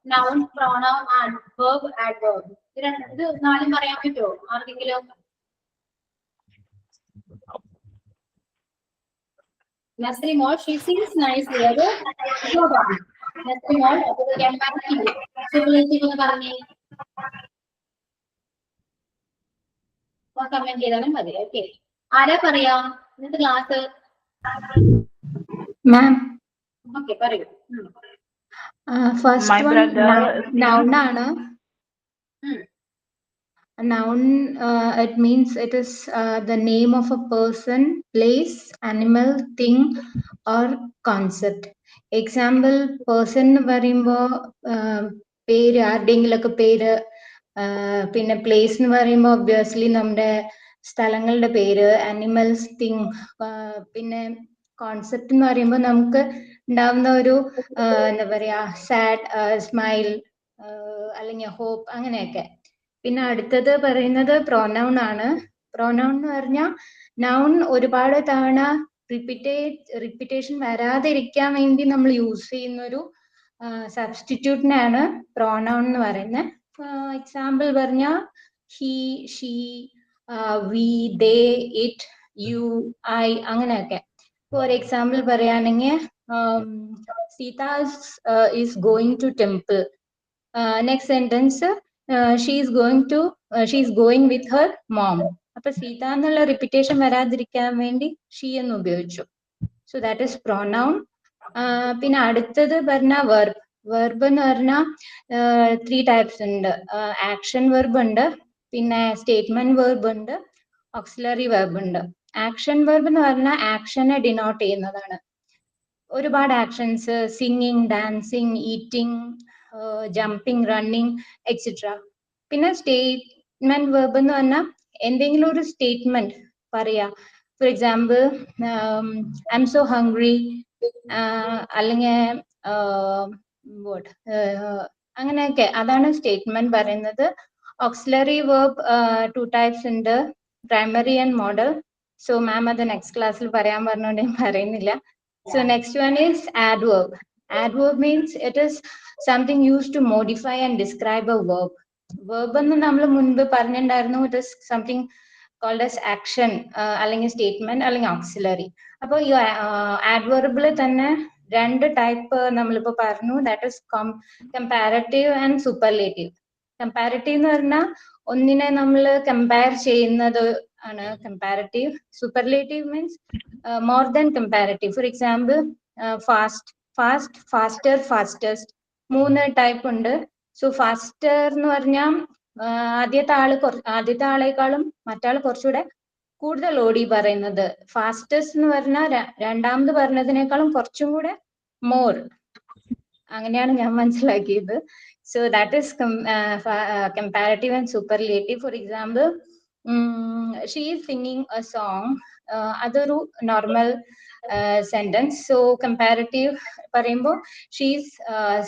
Noun, pronoun, adverb, adverb. ഇത് നാലും പറയാൻ പറ്റുമോ ആർക്കെങ്കിലും? Nasri Mall, she sings nicely. അത് Nasri Mall, superlative എന്ന് പറഞ്ഞേ. കമന്റ് ചെയ്താലും മതി. ഓക്കെ. ആരാ പറയാ ഇന്നത്തെ ക്ലാസ്? മാം, ഓക്കെ പറയൂ. ഫസ്റ്റ് വൺ noun ആണ്. Noun, it means it is the name of a person, place, animal, thing or concept. Example, person എന്ന് പറയുമ്പോ പേര്, ആരുടെയെങ്കിലൊക്കെ പേര്. പിന്നെ പ്ലേസ് എന്ന് പറയുമ്പോൾ ഒബ്വിയസ്ലി നമ്മുടെ സ്ഥലങ്ങളുടെ പേര്, ആനിമൽസ്, തിങ്. പിന്നെ കോൺസെപ്റ്റ് എന്ന് പറയുമ്പോൾ നമുക്ക് ഉണ്ടാവുന്ന ഒരു എന്താ പറയാ, സാഡ്, സ്മൈൽ അല്ലെങ്കിൽ ഹോപ്പ്, അങ്ങനെയൊക്കെ. പിന്നെ അടുത്തത് പറയുന്നത് പ്രോനൗൺ ആണ്. പ്രോനൗൺ എന്ന് പറഞ്ഞാൽ നൗൺ ഒരുപാട് തവണ റിപ്പീറ്റേഷൻ വരാതിരിക്കാൻ വേണ്ടി നമ്മൾ യൂസ് ചെയ്യുന്ന ഒരു സബ്സ്റ്റിറ്റ്യൂട്ടിനാണ് പ്രോനൗൺ എന്ന് പറയുന്നത്. എക്സാമ്പിൾ പറഞ്ഞാൽ he, she, we, they, it, you, I അങ്ങനെയൊക്കെ. ഫോർ എക്സാമ്പിൾ പറയുകയാണെങ്കിൽ Sita is going to temple. Next sentence she is going with her mom. അപ്പൊ സീത എന്നുള്ള റിപ്പീറ്റേഷൻ വരാതിരിക്കാൻ വേണ്ടി ഷീ എന്ന് ഉപയോഗിച്ചു. So that is pronoun. പിന്നെ അടുത്തത് പറഞ്ഞ വെർബ് എന്ന് പറഞ്ഞാൽ 3 ടൈപ്സ് ഉണ്ട്. ആക്ഷൻ വെർബ് ഉണ്ട്, പിന്നെ സ്റ്റേറ്റ്മെന്റ് വെർബ് ഉണ്ട്, ഓക്സിലറി വെർബ് ഉണ്ട്. ആക്ഷൻ വെർബ് എന്ന് പറഞ്ഞാൽ ആക്ഷനെ ഡിനോട്ട് ചെയ്യുന്നതാണ്. ഒരുപാട് actions, singing, dancing, eating, jumping, running etcetera. പിന്നെ സ്റ്റേറ്റ്മെന്റ് വെർബ് എന്ന് പറഞ്ഞാൽ എന്തെങ്കിലും ഒരു സ്റ്റേറ്റ്മെന്റ് പറയാ. For example I M so hungry, അല്ലെങ്കിൽ അങ്ങനെയൊക്കെ, അതാണ് സ്റ്റേറ്റ്മെന്റ് പറയുന്നത്. ഓക്സിലറി വെർബ് 2 ടൈപ്സ് ഉണ്ട്, പ്രൈമറി ആൻഡ് മോഡൽ. സോ മാം അത് നെക്സ്റ്റ് ക്ലാസ്സിൽ പറയാൻ പറഞ്ഞുകൊണ്ട് ഞാൻ പറയുന്നില്ല. So next one is adverb. Adverb means it is something used to modify and describe a verb. Verb എന്ന് നമ്മൾ മുൻപ് പറഞ്ഞിട്ടുണ്ടായിരുന്നു, it is something called as action, അല്ലെങ്കിൽ സ്റ്റേറ്റ്മെന്റ് അല്ലെങ്കിൽ ഓക്സിലറി. അപ്പോൾ ഈ adverb തന്നെ 2 ടൈപ്പ് നമ്മളിപ്പോ പറഞ്ഞു, that is comparative and superlative. Comparative എന്ന് പറഞ്ഞാൽ ഒന്നിനെ നമ്മൾ കമ്പയർ ചെയ്യുന്നത് ആണ് comparative. Superlative means more than comparative. For example faster, fastest 3 type ഉണ്ട്. സോ ഫാസ്റ്റർ എന്ന് പറഞ്ഞാൽ ആദ്യത്തെ ആളെക്കാളും മറ്റാൾ കുറച്ചുകൂടെ കൂടുതൽ ഓടി പറയുന്നത്. ഫാസ്റ്റസ്റ്റ് എന്ന് പറഞ്ഞാൽ രണ്ടാമത് പറഞ്ഞതിനേക്കാളും കുറച്ചും കൂടെ മോർ. അങ്ങനെയാണ് ഞാൻ മനസ്സിലാക്കിയത്. So that is comparative and superlative. For example she is singing A song, അതൊരു നോർമൽ സെന്റൻസ്. സോ കമ്പാരറ്റീവ് പറയുമ്പോൾ she is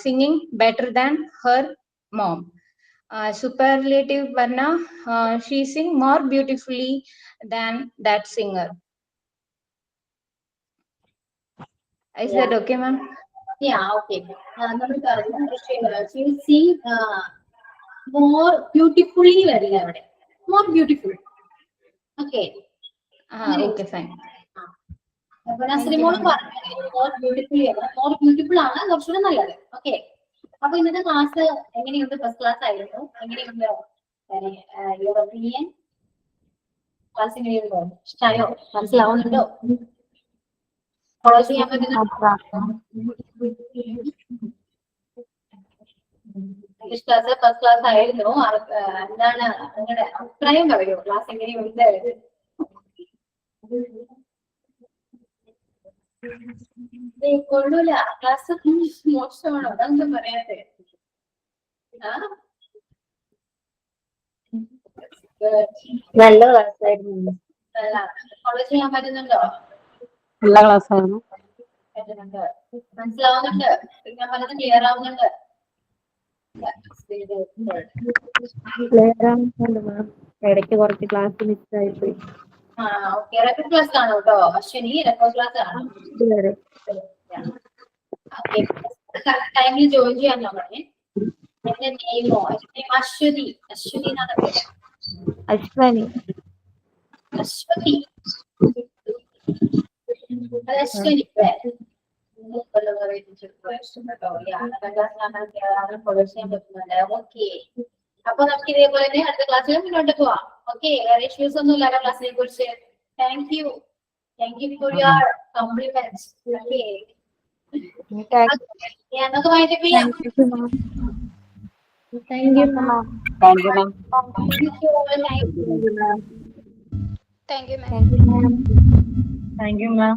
singing better than her mom. Superlative varna she sing more beautifully than that singer. Is that okay, ma'am? Yeah, okay. നമ്മൾ പറഞ്ഞു she sing more beautifully വരില്ല അവിടെ, more beautiful. Okay. Okay, fine. അപ്പോൾ നസ്രിമോൾ പറഞ്ഞു more beautifully ആണ്, more beautiful ആണ് കുറച്ചുകൂടെ നല്ലത്. Okay. അപ്പൊ ഇന്നത്തെ ക്ലാസ് എങ്ങനെയുണ്ട്? ഫസ്റ്റ് ക്ലാസ് ആയിരുന്നു. എങ്ങനെയുണ്ട് യുവർ ഒപ്പീനിയൻ? ക്ലാസ് എങ്ങനെയുണ്ടോ? ഇഷ്ടമായോ? മനസ്സിലാവുന്നുണ്ടോ? ഫോളോ ചെയ്യാൻ പറ്റുന്നുണ്ടോ? ഫസ്റ്റ് ക്ലാസ് ആയിരുന്നു. എന്താണ് നിങ്ങളുടെ അഭിപ്രായം പറയോ? ക്ലാസ് എങ്ങനെയുണ്ട്? കൊള്ളൂല, ക്ലാസ് മോശമാണോ? അതെന്താ പറയാതെ? നല്ല ക്ലാസ് ആയിരുന്നു. ഫോളോ ചെയ്യാൻ പറ്റുന്നുണ്ടോ? നല്ല ക്ലാസ് ആയിരുന്നു. പറ്റുന്നുണ്ട്, മനസ്സിലാവുന്നുണ്ട്, ഞാൻ പറഞ്ഞത് ക്ലിയർ ആവുന്നുണ്ട്. ഇടയ്ക്ക് കുറച്ച് ക്ലാസ് മിസ് ആയിപ്പോയി. ഓക്കെ, റെക്കോർഡ് ക്ലാസ് കാണോ കേട്ടോ. അശ്വിനി റെക്കോർഡ് ക്ലാസ് കാണും. ടൈമിൽ ജോയിൻ ചെയ്യാൻ നോക്കണേ. എന്റെ നെയ്മോ അശ്വതി, അശ്വതി എന്നാണ് പേര്. അശ്വനി, അശ്വതി, അശ്വനി ഫോളോ ചെയ്യാൻ പറ്റുന്നുണ്ട്. ഓക്കെ, അപ്പൊ നമുക്ക് ഇതേപോലെ തന്നെ അടുത്ത ക്ലാസ്സിൽ മുന്നോട്ട് പോവാം. ഓക്കെ, വേറെ ഇഷ്യൂസ് ഒന്നും ഇല്ല ക്ലാസ്സിനെ കുറിച്ച്. Thank you for your compliments. Okay, നമുക്ക് വൈൻഡ് അപ്പ് ചെയ്യാം. Thank you, ma'am. Thank you, ma'am. Thank you, ma'am. Thank you, ma'am. Thank you, ma'am.